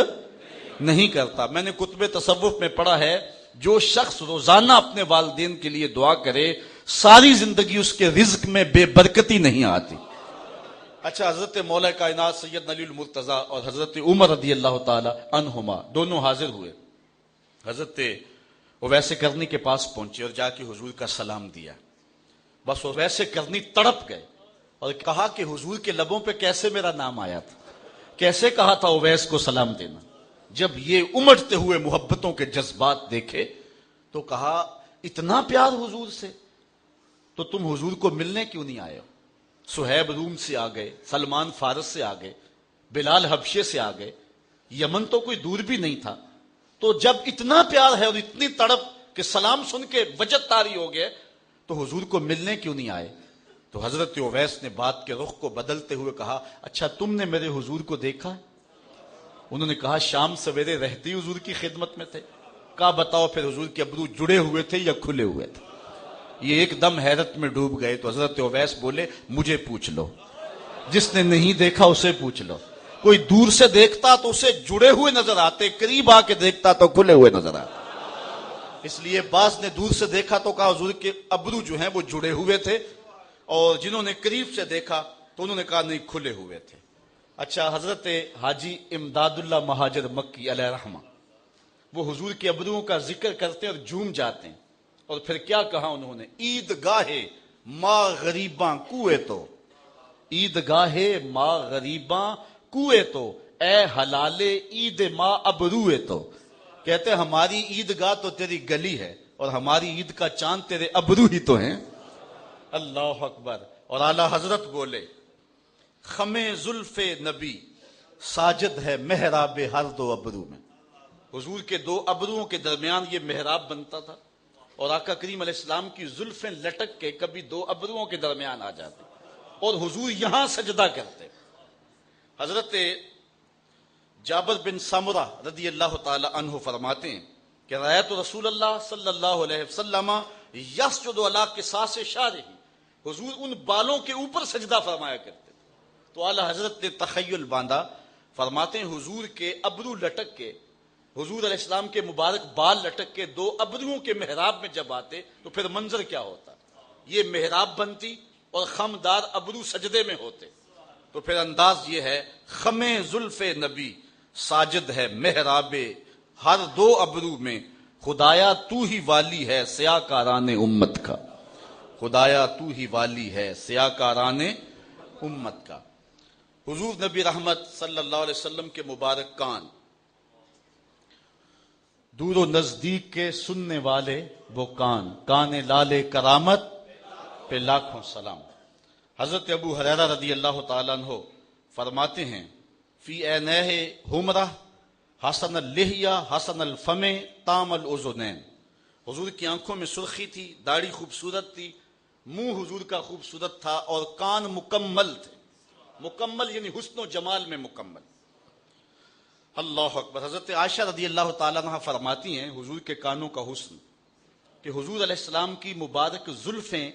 S2: نہیں کرتا. میں نے کتب تصوف میں پڑھا ہے جو شخص روزانہ اپنے والدین کے لیے دعا کرے ساری زندگی اس کے رزق میں بے برکتی نہیں آتی. اچھا، حضرت مولا کائنات سید علی المرتضیٰ اور حضرت عمر رضی اللہ تعالی عنہما دونوں حاضر ہوئے. حضرت اویس کرنی کے پاس پہنچے اور جا کے حضور کا سلام دیا. بس اویس کرنی تڑپ گئے اور کہا کہ حضور کے لبوں پہ کیسے میرا نام آیا تھا، کیسے کہا تھا اویس کو سلام دینا. جب یہ امٹتے ہوئے محبتوں کے جذبات دیکھے تو کہا اتنا پیار حضور سے تو تم حضور کو ملنے کیوں نہیں آئے ہو؟ صہیب روم سے آ گئے، سلمان فارس سے آ گئے، بلال حبشے سے آ گئے، یمن تو کوئی دور بھی نہیں تھا. تو جب اتنا پیار ہے اور اتنی تڑپ کہ سلام سن کے وجد طاری ہو گئے تو حضور کو ملنے کیوں نہیں آئے؟ تو حضرت اویس نے بات کے رخ کو بدلتے ہوئے کہا اچھا تم نے میرے حضور کو دیکھا؟ انہوں نے کہا شام سویرے رہتے ہی حضور کی خدمت میں تھے. کہا بتاؤ پھر حضور کے ابرو جڑے ہوئے تھے یا کھلے ہوئے تھے؟ یہ ایک دم حیرت میں ڈوب گئے. تو حضرت اویس بولے مجھے پوچھ لو، جس نے نہیں دیکھا اسے پوچھ لو. کوئی دور سے دیکھتا تو اسے جڑے ہوئے نظر آتے، قریب آ کے دیکھتا تو کھلے ہوئے نظر آتے. اس لیے بعض نے دور سے دیکھا تو کہا حضور کے ابرو جو ہیں وہ جڑے ہوئے تھے، اور جنہوں نے قریب سے دیکھا تو انہوں نے کہا نہیں کھلے ہوئے تھے. اچھا حضرت حاجی امداد اللہ مہاجر مکی علیہ رحمہ وہ حضور کے ابروؤں کا ذکر کرتے اور جھوم جاتے ہیں. اور پھر کیا کہا انہوں نے؟ عید گاہے ماں غریباں کوئے تو، عید گاہے ماں غریباں کوئے تو، اے حلال عید ماں ابروئے تو. کہتے ہیں ہماری عید گاہ تو تیری گلی ہے اور ہماری عید کا چاند تیرے ابرو ہی تو ہیں. اللہ اکبر. اور اعلیٰ حضرت بولے خمے زلف نبی ساجد ہے محراب ہر دو ابرو میں. حضور کے دو ابروؤں کے درمیان یہ محراب بنتا تھا اور آقا کریم علیہ السلام کی زلفیں لٹک کے کبھی دو ابروؤں کے درمیان آ جاتی اور حضور یہاں سجدہ کرتے. حضرت جابر بن سمرہ رضی اللہ تعالی عنہ فرماتے ہیں کہ رأیت رسول اللہ صلی اللہ علیہ وسلم یسجد علی قصاص شعرہ، حضور ان بالوں کے اوپر سجدہ فرمایا کرتے. تو اعلیٰ حضرت نے تخیل باندھا، فرماتے ہیں حضور کے ابرو لٹک کے، حضور علیہ السلام کے مبارک بال لٹک کے دو ابروؤں کے محراب میں جب آتے تو پھر منظر کیا ہوتا؟ یہ محراب بنتی اور خمدار ابرو سجدے میں ہوتے. تو پھر انداز یہ ہے خم زلف نبی ساجد ہے محراب ہر دو ابرو میں، خدایا تو ہی والی ہے سیاہ کاران امت کا، خدایا تو ہی والی ہے سیاہ کاران امت کا. حضور نبی رحمت صلی اللہ علیہ وسلم کے مبارک کان، دور و نزدیک کے سننے والے وہ کان، کان لال کرامت پہ لاکھوں سلام. حضرت ابو ہریرہ رضی اللہ تعالیٰ عنہ فرماتے ہیں فی عینیہ حمرہ حسن اللحیہ حسن الفم تام الاذنین. حضور کی آنکھوں میں سرخی تھی، داڑھی خوبصورت تھی، منہ حضور کا خوبصورت تھا اور کان مکمل تھے. مکمل یعنی حسن و جمال میں مکمل. اللہ اکبر. حضرت عائشہ رضی اللہ تعالیٰ عنہ فرماتی ہیں حضور کے کانوں کا حسن کہ حضور علیہ السلام کی مبارک زلفیں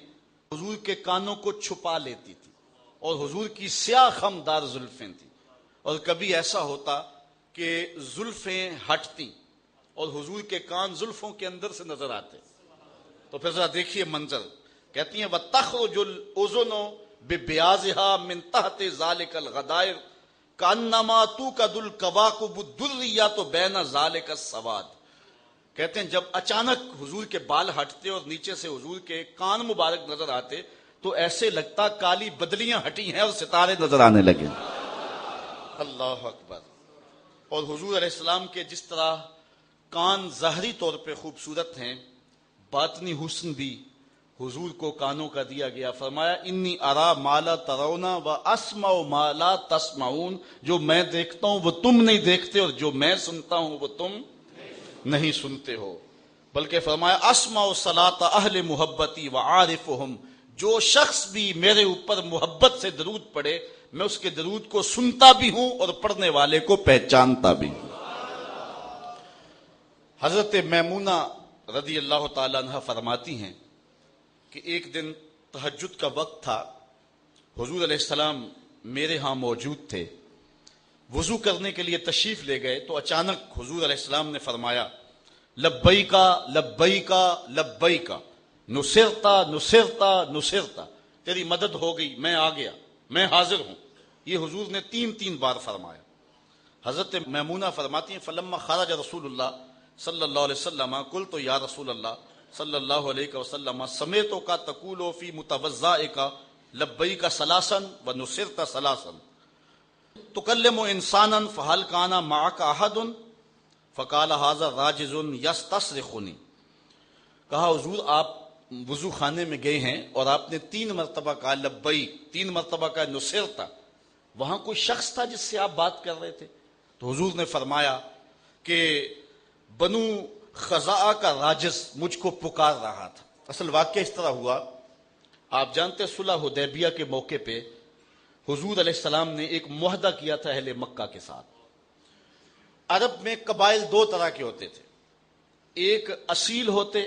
S2: حضور کے کانوں کو چھپا لیتی تھی اور حضور کی سیاہ خمدار زلفیں تھیں. اور کبھی ایسا ہوتا کہ زلفیں ہٹتی اور حضور کے کان زلفوں کے اندر سے نظر آتے. تو پھر ذرا دیکھیے منظر. کہتی ہیں وَتَخْرُجُ الْأُذُنُ بِبِيَاضِهَا مِنْ تَحْتِ ذَلِكَ الْغَدَائِرِ کانما تو کا دل کواکب الدریات بین ذالک السواد. کہتے ہیں جب اچانک حضور کے بال ہٹتے اور نیچے سے حضور کے کان مبارک نظر آتے تو ایسے لگتا کالی بدلیاں ہٹی ہیں اور ستارے نظر آنے لگے. اللہ اکبر. اور حضور علیہ السلام کے جس طرح کان ظاہری طور پہ خوبصورت ہیں، باطنی حسن بھی حضور کو کانوں کا دیا گیا. فرمایا انی ارا ما لا ترون و اسمع ما لا تسمعون. جو میں دیکھتا ہوں وہ تم نہیں دیکھتے اور جو میں سنتا ہوں وہ تم نہیں سنتے ہو. بلکہ فرمایا اسمع صلاۃ اہل محبتی وعارفہم. جو شخص بھی میرے اوپر محبت سے درود پڑھے میں اس کے درود کو سنتا بھی ہوں اور پڑھنے والے کو پہچانتا بھی ہوں. حضرت میمونہ رضی اللہ تعالیٰ عنہ فرماتی ہیں کہ ایک دن تہجد کا وقت تھا، حضور علیہ السلام میرے ہاں موجود تھے، وضو کرنے کے لیے تشریف لے گئے تو اچانک حضور علیہ السلام نے فرمایا لبیکا لبیکا لبیکا نصرتا نصرتا نصرتا. تیری مدد ہو گئی، میں آ گیا، میں حاضر ہوں. یہ حضور نے 3 بار فرمایا. حضرت میمونہ فرماتی ہیں فلما خرج رسول اللہ صلی اللہ علیہ وسلم قلت یا رسول اللہ صلی اللہ علیہ وسلم سمیتو کا تقولو فی متوضائک لبیک ثلاثا و نصرت ثلاثا تکلم انسانا فهل کان معک احد فقال هذا راجز یستصرخنی، کہا حضور آپ وضو خانے میں گئے ہیں اور آپ نے 3 مرتبہ کہا لبیک، 3 مرتبہ کہا نصرت، وہاں کوئی شخص تھا جس سے آپ بات کر رہے تھے؟ تو حضور نے فرمایا کہ بنو خزاعہ کا راجز مجھ کو پکار رہا تھا۔ اصل واقعہ اس طرح ہوا، آپ جانتے صلح حدیبیہ کے موقع پہ حضور علیہ السلام نے ایک معاہدہ کیا تھا اہل مکہ کے ساتھ۔ عرب میں قبائل 2 طرح کے ہوتے تھے، ایک اصیل ہوتے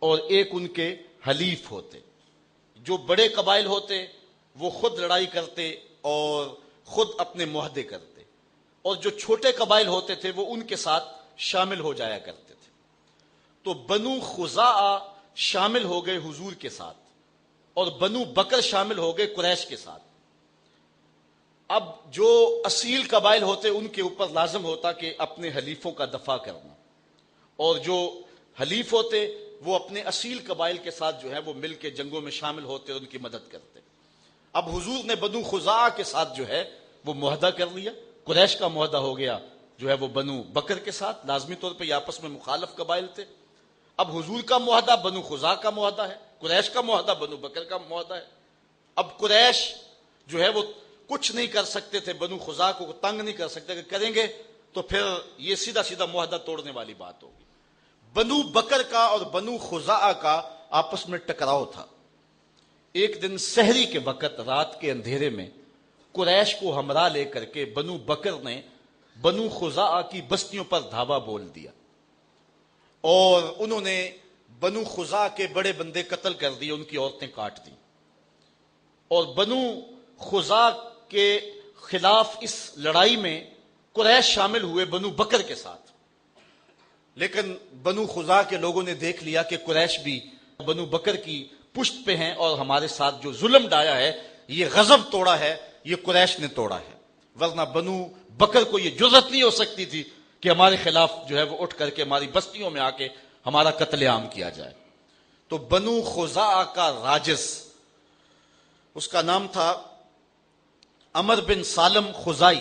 S2: اور ایک ان کے حلیف ہوتے۔ جو بڑے قبائل ہوتے وہ خود لڑائی کرتے اور خود اپنے معاہدے کرتے، اور جو چھوٹے قبائل ہوتے تھے وہ ان کے ساتھ شامل ہو جایا کرتے تھے۔ تو بنو خزاعہ شامل ہو گئے حضور کے ساتھ اور بنو بکر شامل ہو گئے قریش کے ساتھ۔ اب جو اصیل قبائل ہوتے ان کے اوپر لازم ہوتا کہ اپنے حلیفوں کا دفاع کرنا، اور جو حلیف ہوتے وہ اپنے اصیل قبائل کے ساتھ جو ہے وہ مل کے جنگوں میں شامل ہوتے اور ان کی مدد کرتے۔ اب حضور نے بنو خزاعہ کے ساتھ جو ہے وہ معاہدہ کر لیا، قریش کا معاہدہ ہو گیا جو ہے وہ بنو بکر کے ساتھ، لازمی طور پہ یہ آپس میں مخالف قبائل تھے۔ اب حضور کا معاہدہ بنو خزاعہ کا معاہدہ ہے، قریش کا معاہدہ بنو بکر کا معاہدہ ہے۔ اب قریش جو ہے وہ کچھ نہیں کر سکتے تھے، بنو خزاعہ کو تنگ نہیں کر سکتے، کہ کریں گے تو پھر یہ سیدھا سیدھا معاہدہ توڑنے والی بات ہوگی۔ بنو بکر کا اور بنو خزاعہ کا آپس میں ٹکراؤ تھا۔ ایک دن سحری کے وقت رات کے اندھیرے میں قریش کو ہمراہ لے کر کے بنو بکر نے بنو خزاعہ کی بستیوں پر دھاوا بول دیا، اور انہوں نے بنو خزاعہ کے بڑے بندے قتل کر دیے، ان کی عورتیں کاٹ دیں، اور بنو خزاعہ کے خلاف اس لڑائی میں قریش شامل ہوئے بنو بکر کے ساتھ۔ لیکن بنو خزاعہ کے لوگوں نے دیکھ لیا کہ قریش بھی بنو بکر کی پشت پہ ہیں اور ہمارے ساتھ جو ظلم ڈایا ہے، یہ غضب توڑا ہے، یہ قریش نے توڑا ہے، ورنہ بنو بکر کو یہ جرأت نہیں ہو سکتی تھی کہ ہمارے خلاف جو ہے وہ اٹھ کر کے ہماری بستیوں میں آ کے ہمارا قتل عام کیا جائے۔ تو بنو خزاعہ کا راجس، اس کا نام تھا عمر بن سالم خزائی،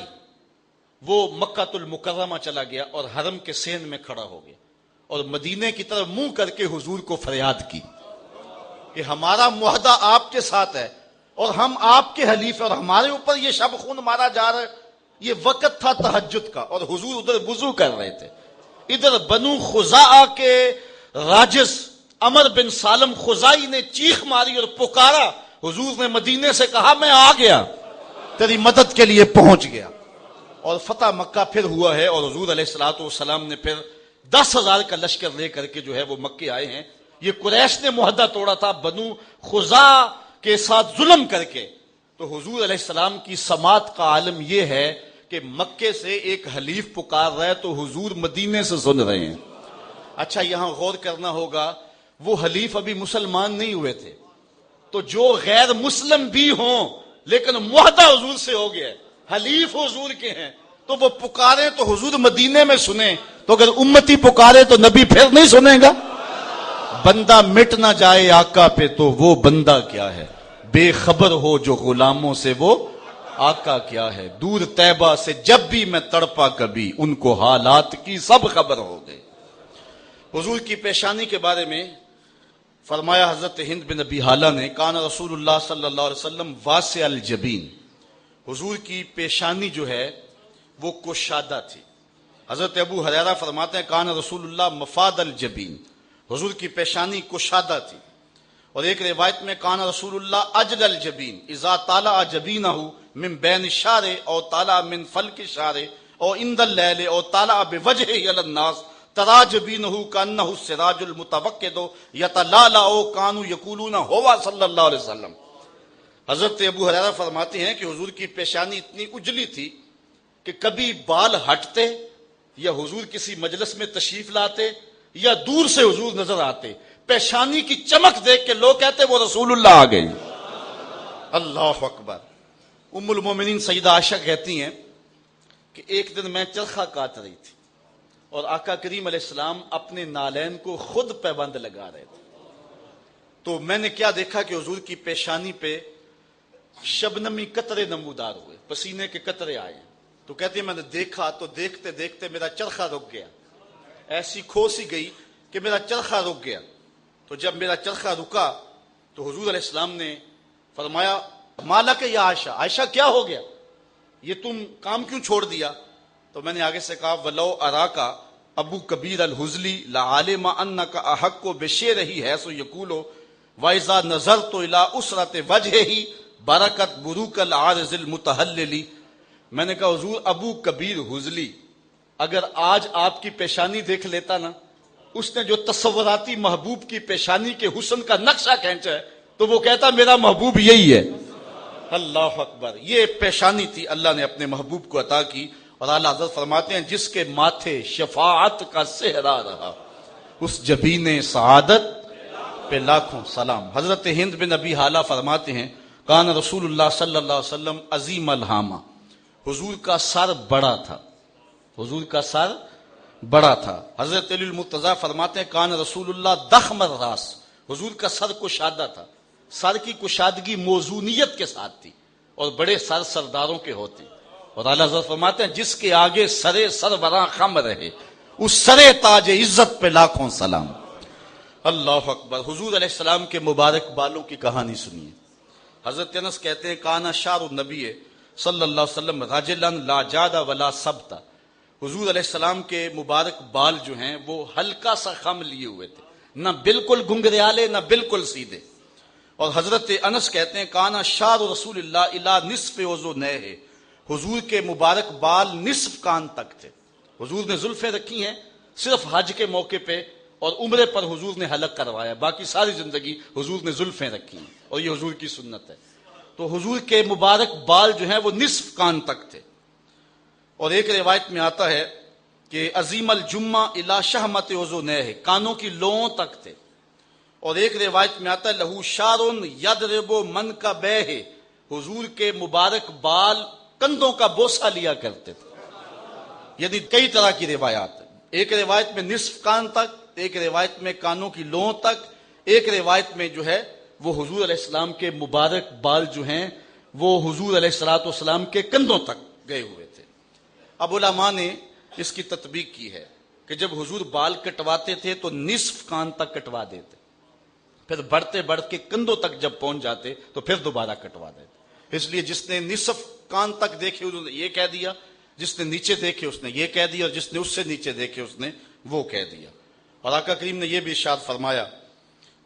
S2: وہ مکہ المکرمہ چلا گیا اور حرم کے سین میں کھڑا ہو گیا اور مدینے کی طرف منہ کر کے حضور کو فریاد کی کہ ہمارا معاہدہ آپ کے ساتھ ہے اور ہم آپ کے حلیف ہیں، اور ہمارے اوپر یہ شب خون مارا جا رہا ہے۔ یہ وقت تھا تہجد کا اور حضور ادھر وضو کر رہے تھے، ادھر بنو خزاعہ کے راجس عمر بن سالم خزائی نے چیخ ماری اور پکارا۔ حضور نے مدینے سے کہا میں آ گیا، تیری مدد کے لیے پہنچ گیا، اور فتح مکہ پھر ہوا ہے، اور حضور علیہ الصلوۃ والسلام نے پھر 10,000 کا لشکر لے کر کے جو ہے وہ مکے آئے ہیں۔ یہ قریش نے معاہدہ توڑا تھا بنو خزاعہ کے ساتھ ظلم کر کے۔ تو حضور علیہ السلام کی سماعت کا عالم یہ ہے کہ مکے سے ایک حلیف پکار رہا ہے تو حضور مدینے سے سن رہے ہیں۔ اچھا یہاں غور کرنا ہوگا، وہ حلیف ابھی مسلمان نہیں ہوئے تھے، تو جو غیر مسلم بھی ہوں لیکن معاہدہ حضور سے ہو گیا ہے، حلیف حضور کے ہیں، تو وہ پکارے تو حضور مدینے میں سنیں، تو اگر امتی پکارے تو نبی پھر نہیں سنے گا؟ بندہ مٹ نہ جائے آقا پہ تو وہ بندہ کیا ہے، بے خبر ہو جو غلاموں سے وہ آقا کیا ہے، دور طیبہ سے جب بھی میں تڑپا کبھی ان کو حالات کی سب خبر ہو گئے۔ حضور کی پیشانی کے بارے میں فرمایا حضرت ہند بن ابی حالہ نے، کان رسول اللہ صلی اللہ علیہ وسلم واسع الجبین، حضور کی پیشانی جو ہے وہ کشادہ تھی۔ حضرت ابو ہریرہ فرماتے ہیں کان رسول اللہ مفاد الجبین، حضور کی پیشانی کشادہ تھی۔ اور ایک روایت میں کان رسول اللہ اجل الجبین اذا طالع جبینہ من بین الشعر او طالع من فلک الشعر او عند اللیل او طالع بوجہہ علی الناس ترا جبینہ کانہ السراج المتوقد یتلالع کانوا یقولون ہوا صلی اللہ علیہ وسلم۔ حضرت ابو ہریرہ فرماتے ہیں کہ حضور کی پیشانی اتنی اجلی تھی کہ کبھی بال ہٹتے یا حضور کسی مجلس میں تشریف لاتے یا دور سے حضور نظر آتے، پیشانی کی چمک دیکھ کے لوگ کہتے وہ رسول اللہ آ گئے۔ اللہ اکبر۔ ام المومنین سیدہ عائشہ کہتی ہیں کہ ایک دن میں چرخہ کاٹ رہی تھی اور آقا کریم علیہ السلام اپنے نالین کو خود پیبند لگا رہے تھے، تو میں نے کیا دیکھا کہ حضور کی پیشانی پہ شبنمی قطرے نمودار ہوئے، پسینے کے قطرے آئے، تو کہتے ہیں میں نے دیکھا تو دیکھتے دیکھتے میرا چرخہ رک گیا، ایسی کھو سی گئی کہ میرا چرخہ رک گیا. تو جب میرا چرخہ رکا تو حضور علیہ السلام نے فرمایا مالک یا عائشہ، عائشہ کیا ہو گیا، یہ تم کام کیوں چھوڑ دیا؟ تو میں نے آگے سے کہا ولو اراکا ابو کبیر الحزلی لعالم انک احق بشیرہ حیث یقول واذا نظرت الی اسرۃ وجہہ برکت بروک العارض المتحلل. میں نے کہا حضور ابو کبیر حزلی اگر آج آپ کی پیشانی دیکھ لیتا نا، اس نے جو تصوراتی محبوب کی پیشانی کے حسن کا نقشہ کھینچا ہے تو وہ کہتا میرا محبوب یہی ہے. اللہ اکبر. یہ پیشانی تھی اللہ نے اپنے محبوب کو عطا کی. اور اعلیٰ حضرت فرماتے ہیں جس کے ماتھے شفاعت کا صحرا رہا اس جبین سعادت پہ لاکھوں سلام. حضرت ہند بن ابی حالہ فرماتے ہیں کان رسول اللہ صلی اللہ علیہ وسلم عظیم الہامہ، حضور کا سر بڑا تھا، حضور کا سر بڑا تھا. حضرت علی المرتضیٰ فرماتے ہیں کان رسول اللہ ضخم الراس، حضور کا سر کشادہ تھا. سر کی کشادگی موزونیت کے ساتھ تھی اور بڑے سر سرداروں کے ہوتے. اور اعلیٰ حضرت فرماتے ہیں جس کے آگے سرے سربراہ خم رہے اس سرے تاج عزت پہ لاکھوں سلام. اللہ اکبر. حضور علیہ السلام کے مبارک بالوں کی کہانی سنیے. حضرت انس کہتے ہیں کانا شعر النبی صلی اللہ علیہ وسلم رجلا لا جاد ولا ثبت. حضور علیہ السلام کے مبارک بال جو ہیں وہ ہلکا سا خم لیے ہوئے تھے، نہ بالکل گنگریالے نہ بالکل سیدھے. اور حضرت انس کہتے ہیں کانا شعر رسول اللہ الی نصف اذنیہ، حضور کے مبارک بال نصف کان تک تھے. حضور نے زلفیں رکھی ہیں صرف حج کے موقع پہ اور عمرے پر حضور نے حلق کروایا، باقی ساری زندگی حضور نے زلفیں رکھی ہیں اور یہ حضور کی سنت ہے. تو حضور کے مبارک بال جو ہیں وہ نصف کان تک تھے. اور ایک روایت میں آتا ہے کہ عظیم الجمہ الی شہمت اذنیہ، کانوں کی لوؤں تک تھے. اور ایک روایت میں آتا ہے لہو شعر یضرب منکبیہ، حضور کے مبارک بال کندھوں کا بوسہ لیا کرتے تھے. یعنی کئی طرح کی روایات ہیں. ایک روایت میں نصف کان تک، ایک روایت میں کانوں کی لوؤں تک، ایک روایت میں جو ہے وہ حضور علیہ السلام کے مبارک بال جو ہیں وہ حضور علیہ الصلوۃ والسلام کے کندھوں تک گئے ہوئے تھے. اب علماء نے اس کی تطبیق کی ہے کہ جب حضور بال کٹواتے تھے تو نصف کان تک کٹوا دیتے، پھر بڑھتے بڑھ کے کندھوں تک جب پہنچ جاتے تو پھر دوبارہ کٹوا دیتے. اس لیے جس نے نصف کان تک دیکھے انہوں نے یہ کہہ دیا، جس نے نیچے دیکھے اس نے یہ کہہ دیا، اور جس نے اس سے نیچے دیکھے اس نے وہ کہہ دیا. اور آقا کریم نے یہ بھی ارشاد فرمایا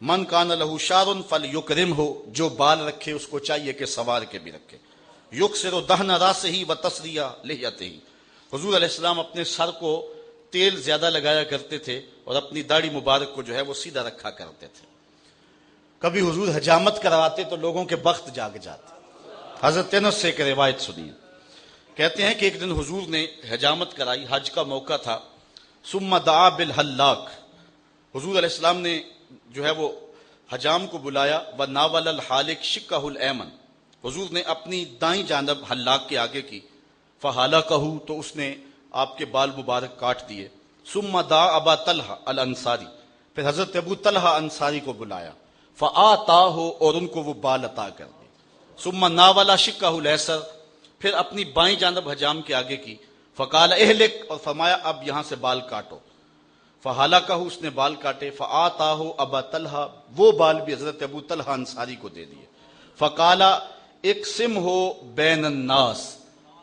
S2: من کان لہو شعر فلیکرمہ، جو بال رکھے اس کو چاہیے کہ سوار کے بھی رکھے. یکسر دہن راسہ وتسریہ لحیتہ، حضور علیہ السلام اپنے سر کو تیل زیادہ لگایا کرتے تھے اور اپنی داڑھی مبارک کو جو ہے وہ سیدھا رکھا کرتے تھے. کبھی حضور حجامت کرواتے تو لوگوں کے بخت جاگ جاتے. حضرت انس سے ایک روایت سنیے. کہتے ہیں کہ ایک دن حضور نے حجامت کرائی، حج کا موقع تھا. ثم دعا بالحلاق، حضور علیہ السلام نے جو ہے وہ حجام کو بلایا. وناول الحالق شقہ الایمن، حضور نے اپنی دائیں جانب حلاق کے آگے کی. فحلقہ، تو اس نے آپ کے بال مبارک کاٹ دیے. ثم دعا ابا طلحہ الانصاری، پھر حضرت ابو طلحہ انصاری کو بلایا. فآتاہ، اور ان کو وہ بال عطا کر دی. ثم ناول شقہ الیسر، پھر اپنی بائیں جانب حجام کے آگے کی. فقال اہلک، اور فرمایا اب یہاں سے بال کاٹو. فحلقہ، اس نے بال کاٹے. فآتاہ ابا طلحہ، وہ بال بھی حضرت ابو طلحہ انصاری کو دے دیے. فقال اقسمہ بین الناس،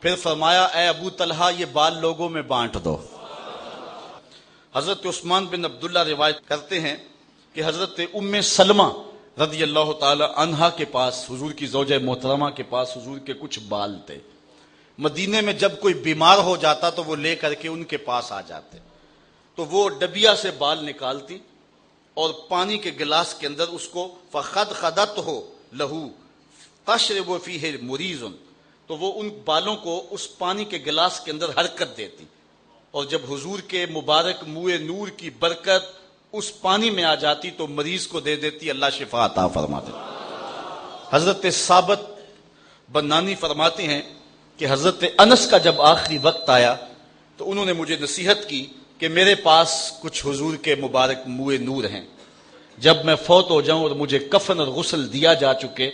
S2: پھر فرمایا اے ابو طلحہ یہ بال لوگوں میں بانٹ دو. حضرت عثمان بن عبداللہ روایت کرتے ہیں کہ حضرت ام سلمہ رضی اللہ تعالی عنہا کے پاس، حضور کی زوجہ محترمہ کے پاس حضور کے کچھ بال تھے. مدینے میں جب کوئی بیمار ہو جاتا تو وہ لے کر کے ان کے پاس آ جاتے، تو وہ ڈبیا سے بال نکالتی اور پانی کے گلاس کے اندر اس کو فخدخدتہ لہو تشرب فیہ مریض، تو وہ ان بالوں کو اس پانی کے گلاس کے اندر حرکت دیتی، اور جب حضور کے مبارک منہ نور کی برکت اس پانی میں آ جاتی تو مریض کو دے دیتی، اللہ شفا عطا فرما دیتی. حضرت ثابت بنانی فرماتے ہیں کہ حضرت انس کا جب آخری وقت آیا تو انہوں نے مجھے نصیحت کی کہ میرے پاس کچھ حضور کے مبارک منہ نور ہیں، جب میں فوت ہو جاؤں اور مجھے کفن اور غسل دیا جا چکے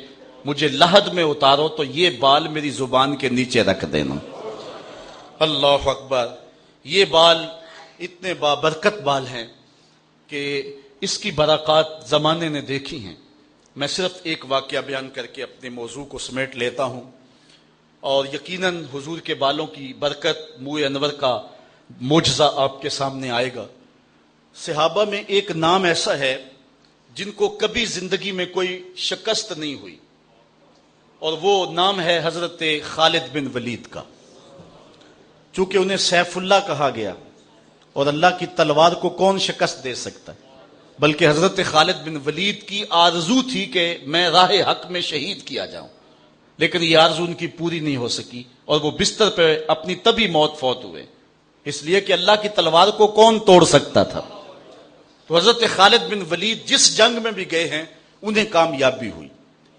S2: مجھے لحد میں اتارو تو یہ بال میری زبان کے نیچے رکھ دینا. اللہ اکبر. یہ بال اتنے بابرکت بال ہیں کہ اس کی برکات زمانے نے دیکھی ہیں. میں صرف ایک واقعہ بیان کر کے اپنے موضوع کو سمیٹ لیتا ہوں، اور یقیناً حضور کے بالوں کی برکت، موئے انور کا معجزہ آپ کے سامنے آئے گا. صحابہ میں ایک نام ایسا ہے جن کو کبھی زندگی میں کوئی شکست نہیں ہوئی، اور وہ نام ہے حضرت خالد بن ولید کا. چونکہ انہیں سیف اللہ کہا گیا، اور اللہ کی تلوار کو کون شکست دے سکتا ہے، بلکہ حضرت خالد بن ولید کی آرزو تھی کہ میں راہ حق میں شہید کیا جاؤں، لیکن یہ آرزو ان کی پوری نہیں ہو سکی، اور وہ بستر پہ اپنی طبی موت فوت ہوئے، اس لیے کہ اللہ کی تلوار کو کون توڑ سکتا تھا. تو حضرت خالد بن ولید جس جنگ میں بھی گئے ہیں انہیں کامیابی ہوئی.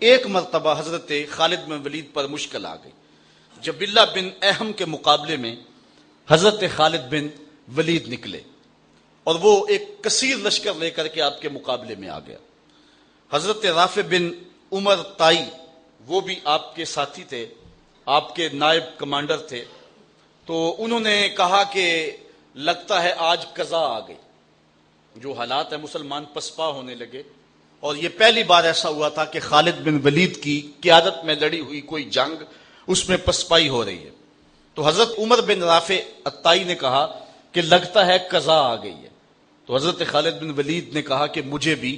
S2: ایک مرتبہ حضرت خالد بن ولید پر مشکل آ گئی. جبلہ بن احم کے مقابلے میں حضرت خالد بن ولید نکلے، اور وہ ایک کثیر لشکر لے کر کے آپ کے مقابلے میں آ گیا. حضرت رافع بن عمر تائی وہ بھی آپ کے ساتھی تھے، آپ کے نائب کمانڈر تھے. تو انہوں نے کہا کہ لگتا ہے آج قضا آ گئی، جو حالات ہیں مسلمان پسپا ہونے لگے، اور یہ پہلی بار ایسا ہوا تھا کہ خالد بن ولید کی قیادت میں لڑی ہوئی کوئی جنگ اس میں پسپائی ہو رہی ہے. تو حضرت عمر بن رافع الطائی نے کہا کہ لگتا ہے قضا آ گئی ہے. تو حضرت خالد بن ولید نے کہا کہ مجھے بھی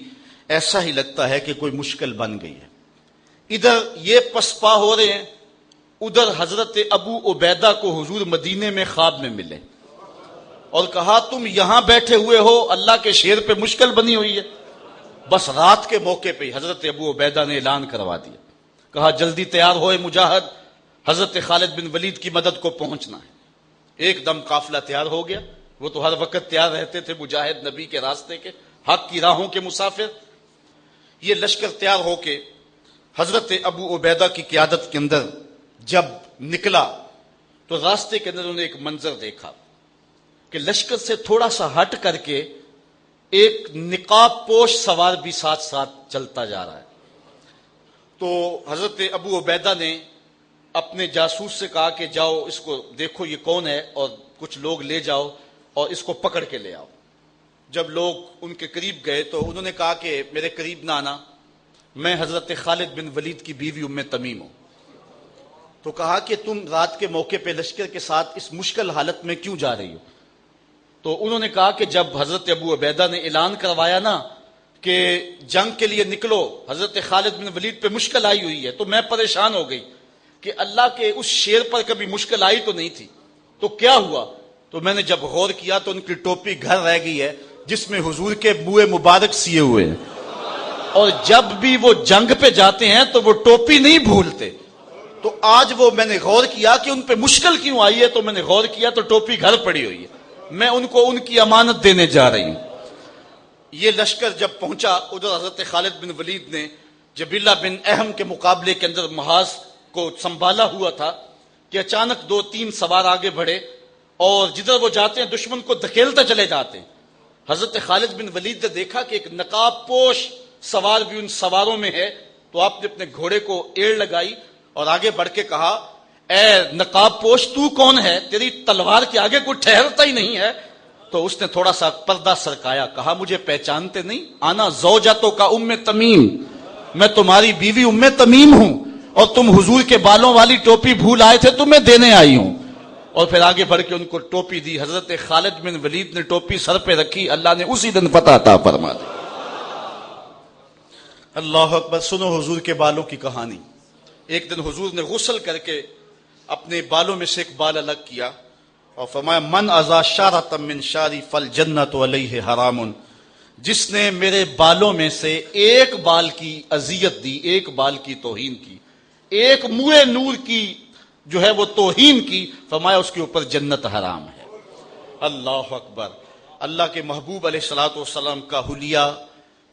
S2: ایسا ہی لگتا ہے کہ کوئی مشکل بن گئی ہے. ادھر یہ پسپا ہو رہے ہیں، ادھر حضرت ابو عبیدہ کو حضور مدینے میں خواب میں ملے اور کہا تم یہاں بیٹھے ہوئے ہو، اللہ کے شیر پہ مشکل بنی ہوئی ہے. بس رات کے موقع پہ حضرت ابو عبیدہ نے اعلان کروا دیا، کہا جلدی تیار ہوئے مجاہد، حضرت خالد بن ولید کی مدد کو پہنچنا ہے. ایک دم قافلہ تیار ہو گیا. وہ تو ہر وقت تیار رہتے تھے، مجاہد نبی کے راستے کے، حق کی راہوں کے مسافر. یہ لشکر تیار ہو کے حضرت ابو عبیدہ کی قیادت کے اندر جب نکلا تو راستے کے اندر انہوں نے ایک منظر دیکھا کہ لشکر سے تھوڑا سا ہٹ کر کے ایک نقاب پوش سوار بھی ساتھ ساتھ چلتا جا رہا ہے. تو حضرت ابو عبیدہ نے اپنے جاسوس سے کہا کہ جاؤ اس کو دیکھو یہ کون ہے، اور کچھ لوگ لے جاؤ اور اس کو پکڑ کے لے آؤ. جب لوگ ان کے قریب گئے تو انہوں نے کہا کہ میرے قریب نہ آنا، میں حضرت خالد بن ولید کی بیوی ام تمیم ہوں. تو کہا کہ تم رات کے موقع پہ لشکر کے ساتھ اس مشکل حالت میں کیوں جا رہی ہو؟ تو انہوں نے کہا کہ جب حضرت ابو عبیدہ نے اعلان کروایا نا کہ جنگ کے لیے نکلو، حضرت خالد بن ولید پہ مشکل آئی ہوئی ہے، تو میں پریشان ہو گئی کہ اللہ کے اس شیر پر کبھی مشکل آئی تو نہیں تھی، تو کیا ہوا؟ تو میں نے جب غور کیا تو ان کی ٹوپی گھر رہ گئی ہے جس میں حضور کے منہ مبارک سیے ہوئے ہیں، اور جب بھی وہ جنگ پہ جاتے ہیں تو وہ ٹوپی نہیں بھولتے. تو آج وہ میں نے غور کیا کہ ان پہ مشکل کیوں آئی ہے، تو میں نے غور کیا تو ٹوپی گھر پڑی ہوئی ہے، میں ان کو ان کی امانت دینے جا رہی ہوں. یہ لشکر جب پہنچا ادھر حضرت خالد بن ولید نے جبلہ بن احم کے مقابلے کے اندر محاذ کو سنبھالا ہوا تھا کہ اچانک 2-3 سوار آگے بڑھے اور جدھر وہ جاتے ہیں دشمن کو دھکیلتے چلے جاتے ہیں. حضرت خالد بن ولید نے دیکھا کہ ایک نقاب پوش سوار بھی ان سواروں میں ہے، تو آپ نے اپنے گھوڑے کو ایڑ لگائی اور آگے بڑھ کے کہا اے نقاب پوش تو کون ہے، تیری تلوار کے آگے کوئی ٹھہرتا ہی نہیں ہے. تو اس نے تھوڑا سا پردہ سرکایا، کہا مجھے پہچانتے نہیں؟ آنا زوجتوں کا ام تمیم، میں تمہاری بیوی ام تمیم ہوں، اور تم حضور کے بالوں والی ٹوپی بھول آئے تھے، تمہیں دینے آئی ہوں. اور پھر آگے بڑھ کے ان کو ٹوپی دی. حضرت خالد بن ولید نے ٹوپی سر پہ رکھی، اللہ نے اسی دن فتح عطا فرما دی. اللہ اکبر. سنو حضور کے بالوں کی کہانی. ایک دن حضور نے غسل کر کے اپنے بالوں میں سے ایک بال الگ کیا اور فرمایا من ازا شارۃ من شاری فالجنۃ علیہ حرام، جس نے میرے بالوں میں سے ایک بال کی اذیت دی، ایک بال کی توہین کی، ایک منہ نور کی جو ہے وہ توہین کی، فرمایا اس کے اوپر جنت حرام ہے. اللہ اکبر. اللہ کے محبوب علیہ الصلوۃ والسلام کا حلیہ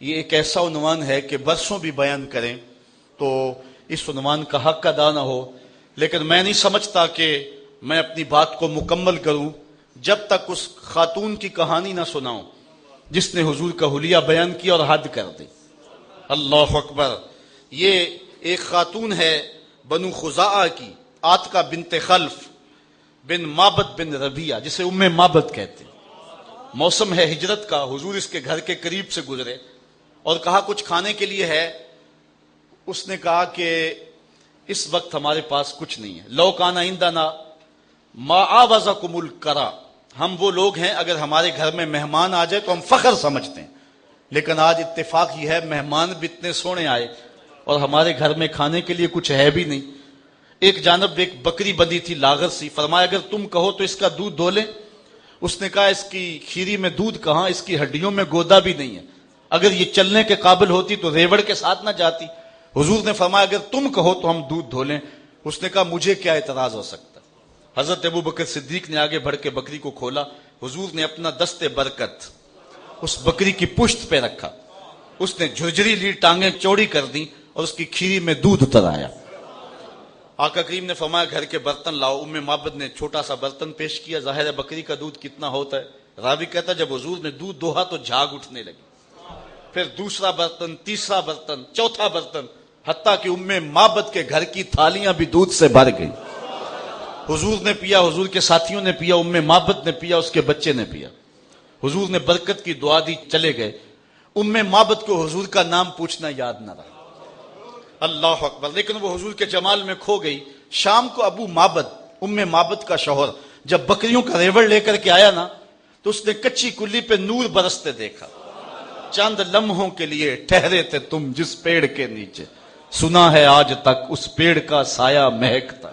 S2: یہ ایک ایسا عنوان ہے کہ برسوں بھی بیان کریں تو اس عنوان کا حق ادا نہ ہو، لیکن میں نہیں سمجھتا کہ میں اپنی بات کو مکمل کروں جب تک اس خاتون کی کہانی نہ سناؤں جس نے حضور کا حلیہ بیان کیا اور حد کر دی. اللہ اکبر. یہ ایک خاتون ہے بنو خزاعہ کی، عاتقہ بنت خلف بن معبد بن ربیعہ، جسے ام معبد کہتے ہیں. موسم ہے ہجرت کا، حضور اس کے گھر کے قریب سے گزرے اور کہا کچھ کھانے کے لیے ہے؟ اس نے کہا کہ اس وقت ہمارے پاس کچھ نہیں ہے. لو کان عندنا ما آوزکم الکرا، ہم وہ لوگ ہیں اگر ہمارے گھر میں مہمان آ جائے تو ہم فخر سمجھتے ہیں، لیکن آج اتفاق یہ ہے مہمان بھی اتنے سونے آئے اور ہمارے گھر میں کھانے کے لیے کچھ ہے بھی نہیں. ایک جانب ایک بکری بندھی تھی لاغر سی، فرمایا اگر تم کہو تو اس کا دودھ دھو لیں. اس نے کہا اس کی کھیری میں دودھ کہاں، اس کی ہڈیوں میں گودا بھی نہیں ہے، اگر یہ چلنے کے قابل ہوتی تو ریوڑ کے ساتھ نہ جاتی. حضور نے فرمایا اگر تم کہو تو ہم دودھ دھو لیں. اس نے کہا مجھے کیا اعتراض ہو سکتا. حضرت ابو بکر صدیق نے آگے بڑھ کے بکری کو کھولا، حضور نے اپنا دست برکت اس بکری کی پشت پہ رکھا، اس نے جھرجری لی، ٹانگیں چوڑی کر دی اور اس کی کھیری میں دودھ اتر آیا. آقا کریم نے فرمایا گھر کے برتن لاؤ. ام معبد نے چھوٹا سا برتن پیش کیا. ظاہر ہے بکری کا دودھ کتنا ہوتا ہے، راوی کہتا جب حضور نے دودھ دوہا تو جھاگ اٹھنے لگی. پھر دوسرا برتن، تیسرا برتن، چوتھا برتن، حتیٰ کہ ام معبد کے گھر کی تھالیاں بھی دودھ سے بھر گئی. حضور نے پیا، حضور کے ساتھیوں نے پیا، ام معبد نے پیا، اس کے بچے نے پیا. حضور نے برکت کی دعا دی، چلے گئے. ام معبد کو حضور کا نام پوچھنا یاد نہ رہا. اللہ اکبر. لیکن وہ حضور کے جمال میں کھو گئی. شام کو ابو معبد، ام معبد کا شوہر، جب بکریوں کا ریوڑ لے کر کے آیا نا تو اس نے کچی کلی پہ نور برستے دیکھا. چند لمحوں کے لیے ٹھہرے تھے تم جس پیڑ کے نیچے، سنا ہے آج تک اس پیڑ کا سایہ مہکتا.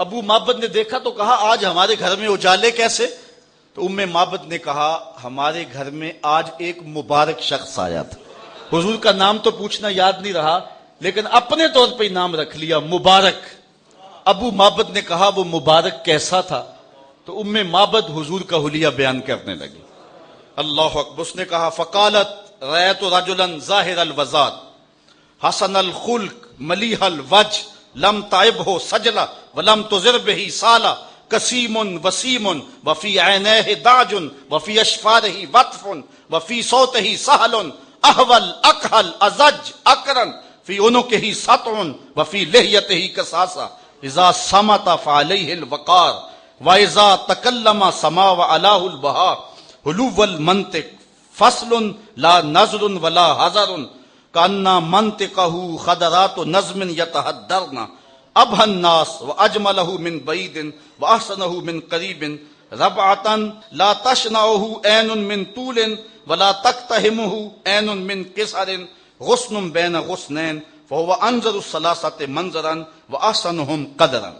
S2: ابو معبد نے دیکھا تو کہا آج ہمارے گھر میں اجالے کیسے؟ تو ام معبد نے کہا ہمارے گھر میں آج ایک مبارک شخص آیا تھا. حضور کا نام تو پوچھنا یاد نہیں رہا، لیکن اپنے طور پہ نام رکھ لیا مبارک. ابو معبد نے کہا وہ مبارک کیسا تھا؟ تو ام معبد حضور کا حلیہ بیان کرنے لگی. اللہ اکبر. اس نے کہا فقالت رأیت رجلا ظاہر الوضاء حسن الخلق ملیح الوجه لم تعبه سجلہ ولم تزر به سالہ کسیم وسیم وفی عینیہ دعج وفی اشفارہ وطف وفی صوتہ سہل احول اکحل ازج اکرن فی عنقہ سطع وفی لحیتہ کساسہ اذا صمت فعلیہ الوقار واذا تکلم سما وعلاه البہاء حلو المنطق فصل لا نظر ولا حذر کأن منطقہ خدرات نظم یتحدرن ابہ الناس واجملہ من بعید واحسنہ من قریب ربعۃ لا تشنعہ عین من طول ولا تقتحمہ عین من قصر غصن بین غصنین فهو انظر الثلاثۃ منظرا واحسنہم قدرا.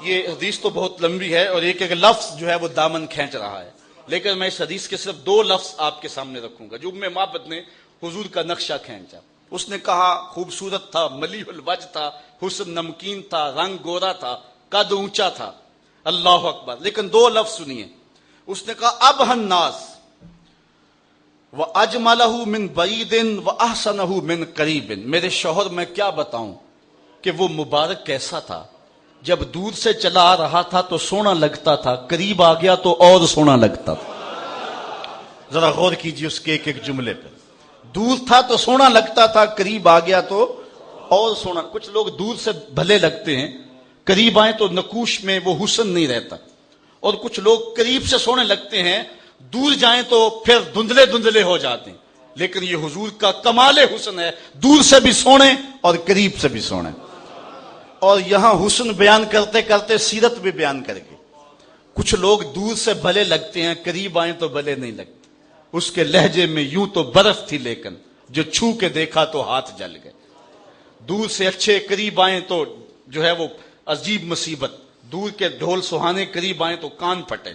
S2: یہ حدیث تو بہت لمبی ہے اور ایک ایک لفظ جو ہے وہ دامن کھینچ رہا ہے، لیکن میں اس حدیث کے صرف 2 لفظ آپ کے سامنے رکھوں گا جو ام معبد نے حضور کا نقشہ کھینچا. اس نے کہا خوبصورت تھا، ملیح الوجہ تھا، حسن نمکین تھا، رنگ گورا تھا، قد اونچا تھا. اللہ اکبر. لیکن 2 لفظ سنیے. اس نے کہا ابہ الناس واجملہ من بعید واحسنہ من قریب. میرے شوہر میں کیا بتاؤں کہ وہ مبارک کیسا تھا، جب دور سے چلا آ رہا تھا تو سونا لگتا تھا، قریب آ گیا تو اور سونا لگتا تھا. ذرا غور کیجیے اس کے ایک ایک جملے پہ. دور تھا تو سونا لگتا تھا، قریب آ گیا تو اور سونا. کچھ لوگ دور سے بھلے لگتے ہیں، قریب آئیں تو نقوش میں وہ حسن نہیں رہتا، اور کچھ لوگ قریب سے سونے لگتے ہیں، دور جائیں تو پھر دھندلے دھندلے ہو جاتے ہیں. لیکن یہ حضور کا کمال حسن ہے، دور سے بھی سونے اور قریب سے بھی سونے. اور یہاں حسن بیان کرتے کرتے سیرت بھی بیان کر گئے. کچھ لوگ دور سے بھلے لگتے ہیں، قریب آئیں تو بھلے نہیں لگتے. اس کے لہجے میں یوں تو برف تھی، لیکن جو چھو کے دیکھا تو ہاتھ جل گئے. دور سے اچھے، قریب آئیں تو جو ہے وہ عجیب مصیبت. دور کے ڈھول سہانے، قریب آئیں تو کان پھٹے.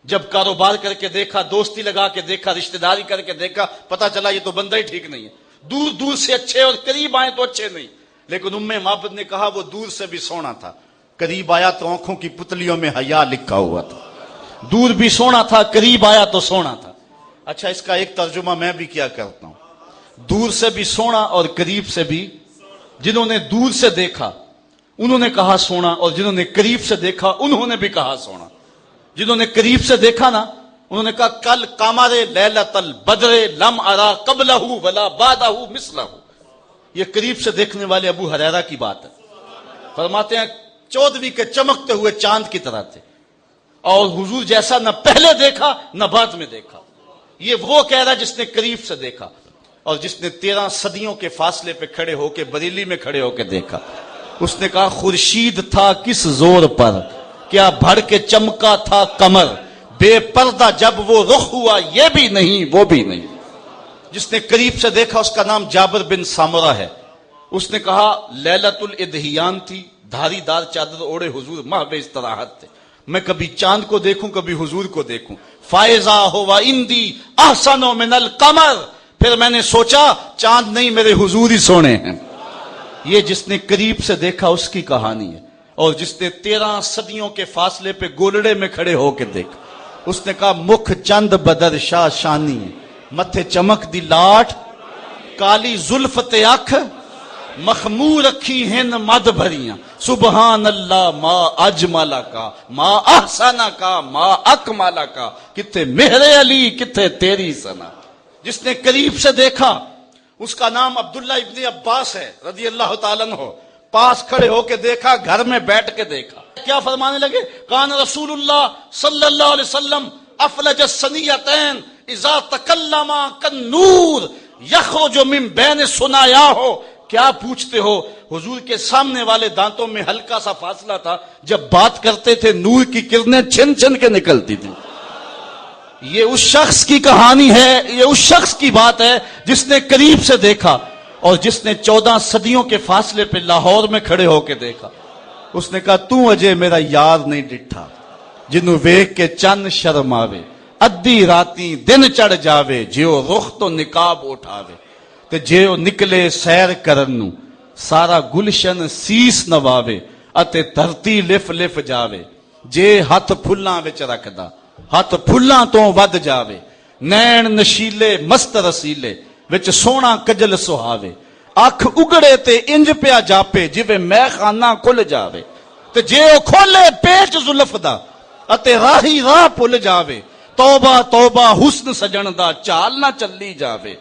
S2: جب کاروبار کر کے دیکھا، دوستی لگا کے دیکھا، رشتہ داری کر کے دیکھا، پتا چلا یہ تو بندہ ہی ٹھیک نہیں ہے. دور دور سے اچھے اور قریب آئیں تو اچھے نہیں. لیکن ام معبد نے کہا وہ دور سے بھی سونا تھا، قریب آیا تو آنکھوں کی پتلیوں میں حیا لکھا ہوا تھا. دور بھی سونا تھا، قریب آیا تو سونا تھا. اچھا اس کا ایک ترجمہ میں بھی کیا کرتا ہوں. دور سے بھی سونا اور قریب سے بھی. جنہوں نے دور سے دیکھا انہوں نے کہا سونا، اور جنہوں نے قریب سے دیکھا انہوں نے بھی کہا سونا. جنہوں نے قریب سے دیکھا نا انہوں نے کہا کل قمر لیلۃ البدر لم ارا قبلہ ولا بعدہ مثلہ. یہ قریب سے دیکھنے والے ابو ہریرہ کی بات ہے. فرماتے ہیں 14ویں کے چمکتے ہوئے چاند کی طرح تھے. اور حضور جیسا نہ پہلے دیکھا نہ بعد میں دیکھا. یہ وہ کہہ رہا جس نے قریب سے دیکھا اور جس نے 13 صدیوں کے فاصلے پہ کھڑے ہو کے بریلی میں کھڑے ہو کے دیکھا. اس نے کہا خورشید تھا کس زور پر, کیا بھڑ کے چمکا تھا قمر, بے پردہ جب وہ رخ ہوا یہ بھی نہیں وہ بھی نہیں. جس نے قریب سے دیکھا اس کا نام جابر بن سامرہ ہے. اس نے کہا لیلۃ الادہیان تھی, دھاری دار چادر اوڑے حضور محو استراحت تھے. میں کبھی چاند کو دیکھوں کبھی حضور کو دیکھوں. فائزہ ہوا اندی احسن من القمر, پھر میں نے سوچا چاند نہیں میرے حضور ہی سونے ہیں. یہ جس نے قریب سے دیکھا اس کی کہانی ہے. اور جس نے 13 صدیوں کے فاصلے پہ گولڑے میں کھڑے ہو کے دیکھا اس نے کہا مکھ چند بدر شاہ شانی, متھے چمک دی لاٹ, کالی زلف تے اکھ, مخمور رکھی ہن مد بھریاں, سبحان اللہ ما اجمالا کا ما احسنا کا ما اکمالا کا, کتھے مہر علی کتھے تیری ثنا. جس نے قریب سے دیکھا اس کا نام عبداللہ ابن عباس ہے رضی اللہ تعالیٰ عنہ. پاس کھڑے ہو کے دیکھا, گھر میں بیٹھ کے دیکھا. کیا فرمانے لگے, کان رسول اللہ صلی اللہ علیہ وسلم افلج الثنیتین اذا تکلم کالنور یخرج من بین ثنایاہ. کیا پوچھتے ہو, حضور کے سامنے والے دانتوں میں ہلکا سا فاصلہ تھا, جب بات کرتے تھے نور کی کرنیں چھن چھن کے نکلتی تھی. یہ اس شخص کی کہانی ہے, یہ اس شخص کی بات ہے جس نے قریب سے دیکھا اور جس نے 14 صدیوں کے فاصلے پہ لاہور میں کھڑے ہو کے دیکھا. اس نے کہا تو اجے میرا یار نہیں ڈٹھا, جنوں ویکھ کے چن شرم آوے, ادھی راتی دن چڑھ جاوے, جیو رخ تو نقاب اٹھاوے, تے جیو نکلے سیر کرن نو سارا گلشن سیس نواوے, اتے دھرتی لف لف جاوے, جے ہاتھ پھلاں وچ رکھدا ہاتھ پھلاں تو ود جاوے, نین نشیلے مست رسیلے وچ سونا کجل سہاوے, اکھ اگڑے تے انج پیا جاپے جویں میں خانہ کھل جاوے, تے جے او کھولے پیچ زلف دا اتے راہی راہ پل جاوے, توبہ توبہ حسن سجن دا چال نہ چلی جاوے,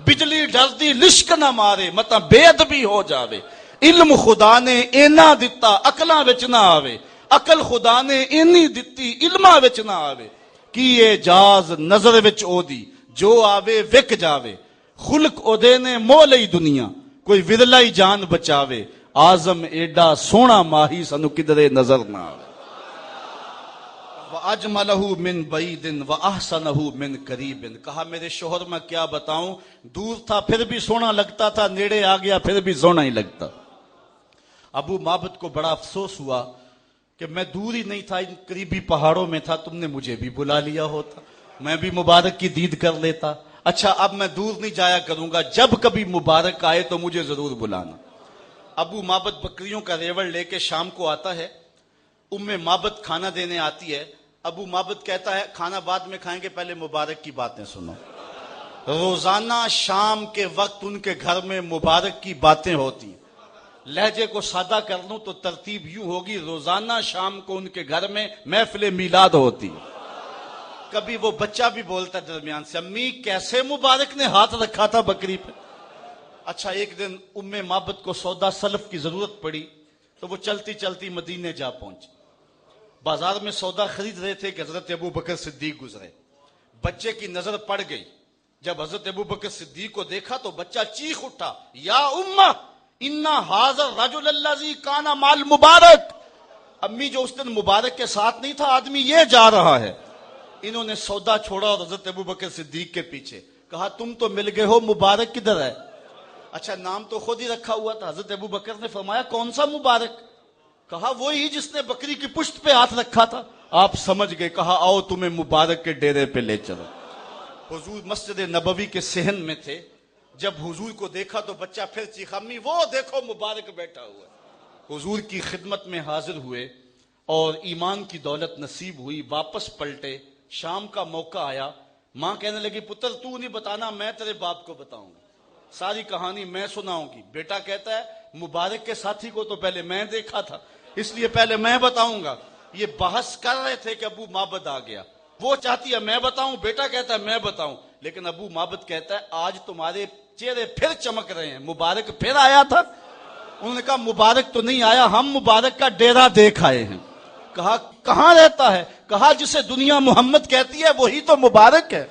S2: بجلی ڈردی لشک نہ مارے متا بے ادبی ہو جاوے, علم خدا نے اینا دتا عقلاں وچ نہ آوے, عقل خدا نے اینی دتی علماں وچ نہ آوے, کی اعجاز نظر وچ او دی جو آوے وک جاوے, خلق او دے نے مو لئی دنیا کوئی ورلا ہی جان بچاوے, آزم ایڈا سونا ماہی سنو کدرے نظر نہ آوے. وَأَجْمَلَهُ مِن بَعِيدٍ وَأَحْسَنَهُ مِن قَرِيبٍ. کہا میرے شوہر میں کیا بتاؤں, دور تھا پھر بھی سونا لگتا تھا, نیڑے آ گیا پھر بھی سونا ہی لگتا. ابو معبد کو بڑا افسوس ہوا کہ میں دور ہی نہیں تھا, ان قریبی پہاڑوں میں تھا, تم نے مجھے بھی بلا لیا ہوتا, میں بھی مبارک کی دید کر لیتا. اچھا اب میں دور نہیں جایا کروں گا, جب کبھی مبارک آئے تو مجھے ضرور بلانا. ابو معبد بکریوں کا ریوڑ لے کے شام کو آتا ہے, معبد کھانا دینے آتی ہے. ابو معبد کہتا ہے کھانا بعد میں کھائیں گے, پہلے مبارک کی باتیں سنو. روزانہ شام کے وقت ان کے گھر میں مبارک کی باتیں ہوتی. لہجے کو سادہ کر لوں تو ترتیب یوں ہوگی, روزانہ شام کو ان کے گھر میں محفل میلاد ہوتی. کبھی وہ بچہ بھی بولتا درمیان سے, امی کیسے مبارک نے ہاتھ رکھا تھا بکری پہ. اچھا ایک دن معبد کو سودا سلف کی ضرورت پڑی تو وہ چلتی چلتی مدینے جا پہنچی. بازار میں سودا خرید رہے تھے کہ حضرت ابو بکر صدیق گزرے. بچے کی نظر پڑ گئی, جب حضرت ابو بکر صدیق کو دیکھا تو بچہ چیخ اٹھا, یا امہ انا حاضر رجل الذی کان مال مبارک. امی جو اس دن مبارک کے ساتھ نہیں تھا آدمی یہ جا رہا ہے. انہوں نے سودا چھوڑا اور حضرت ابو بکر صدیق کے پیچھے. کہا تم تو مل گئے ہو, مبارک کدھر ہے؟ اچھا نام تو خود ہی رکھا ہوا تھا. حضرت ابو بکر نے فرمایا کون سا مبارک؟ کہا وہی جس نے بکری کی پشت پہ ہاتھ رکھا تھا. آپ سمجھ گئے, کہا آؤ تمہیں مبارک کے ڈیرے پہ لے چلو. حضور مسجد نبوی کے صحن میں تھے, جب حضور کو دیکھا تو بچہ پھر چیخا, امی وہ دیکھو مبارک بیٹھا ہوا ہے. حضور کی خدمت میں حاضر ہوئے اور ایمان کی دولت نصیب ہوئی, واپس پلٹے. شام کا موقع آیا, ماں کہنے لگی پتر تو نہیں بتانا, میں تیرے باپ کو بتاؤں گا, ساری کہانی میں سناؤں گی. بیٹا کہتا ہے مبارک کے ساتھی کو تو پہلے میں دیکھا تھا, اس لیے پہلے میں بتاؤں گا. یہ بحث کر رہے تھے کہ ابو معبد آ گیا, وہ چاہتی ہے میں بتاؤں, بیٹا کہتا ہے میں بتاؤں. لیکن ابو معبد کہتا ہے آج تمہارے چہرے پھر چمک رہے ہیں, مبارک پھر آیا تھا. انہوں نے کہا مبارک تو نہیں آیا, ہم مبارک کا ڈیرا دیکھ آئے ہیں. کہا کہاں رہتا ہے؟ کہا جسے دنیا محمد کہتی ہے وہی تو مبارک ہے۔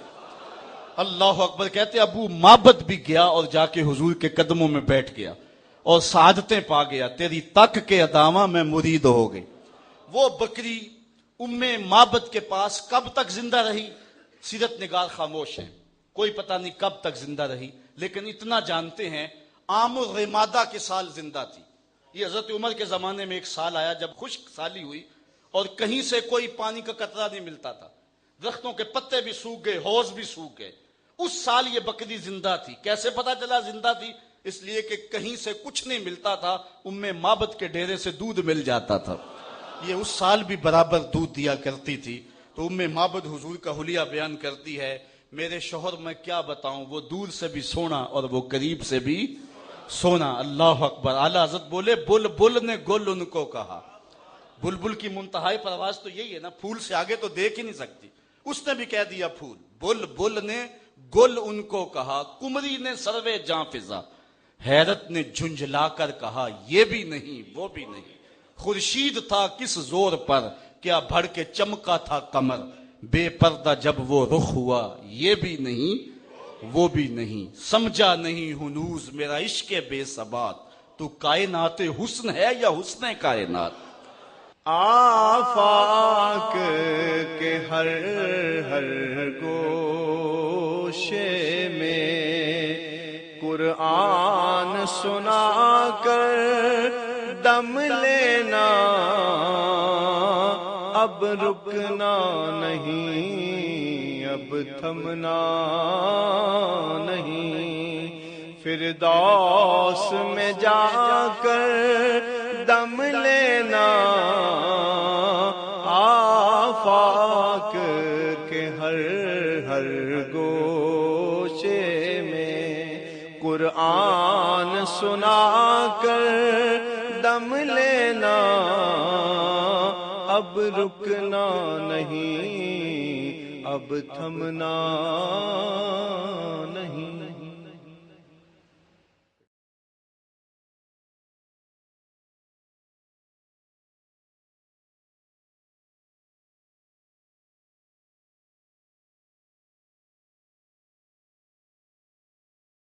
S2: اللہ اکبر۔ کہتے ابو معبد بھی گیا اور جا کے حضور کے قدموں میں بیٹھ گیا اور سعادتیں پا گیا، تیری تک کے ادامہ میں مرید ہو گئی۔ وہ بکری ام معبد کے پاس کب تک زندہ رہی؟ سیرت نگار خاموش ہیں، کوئی پتہ نہیں کب تک زندہ رہی، لیکن اتنا جانتے ہیں عام الرمادہ کے سال زندہ تھی۔ یہ حضرت عمر کے زمانے میں ایک سال آیا جب خشک سالی ہوئی اور کہیں سے کوئی پانی کا قطرہ نہیں ملتا تھا، درختوں کے پتے بھی سوکھ گئے، حوض بھی سوکھ گئے۔ اس سال یہ بکری زندہ تھی۔ کیسے پتا چلا زندہ تھی؟ اس لیے کہ کہیں سے کچھ نہیں ملتا تھا، ام معبد کے ڈیرے سے دودھ مل جاتا تھا۔ یہ اس سال بھی برابر دودھ دیا کرتی تھی۔ تو ام معبد حضور کا حلیہ بیان کرتی ہے، میرے شوہر میں کیا بتاؤں، وہ دور سے بھی سونا اور وہ قریب سے بھی سونا۔ اللہ اکبر۔ اعلیٰ حضرت بولے بلبل نے گل ان کو کہا۔ بلبل کی منتہائی پرواز تو یہی ہے نا، پھول سے آگے تو دیکھ ہی نہیں سکتی، اس نے بھی کہہ دیا پھول۔ بلبل نے گل ان کو کہا، کمری نے سروے جاں فضا، حیرت نے جھنجھلا کر کہا یہ بھی نہیں وہ بھی نہیں۔ خورشید تھا کس زور پر، کیا بھڑ کے چمکا تھا قمر، بے پردہ جب وہ رخ ہوا یہ بھی نہیں وہ بھی نہیں۔ سمجھا نہیں ہنوز میرا عشق بے ثبات، تو کائنات حسن ہے یا حسن کائنات؟
S3: آفاق کے ہر ہر گوشے میں قرآن سنا کر دم لینا، اب رکنا نہیں اب تھمنا نہیں، فردوس میں جا کر دم لینا، آفاق کے ہر ہر گوشے میں قرآن سنا کر دم لینا، اب رکنا نہیں اب تھمنا نہیں۔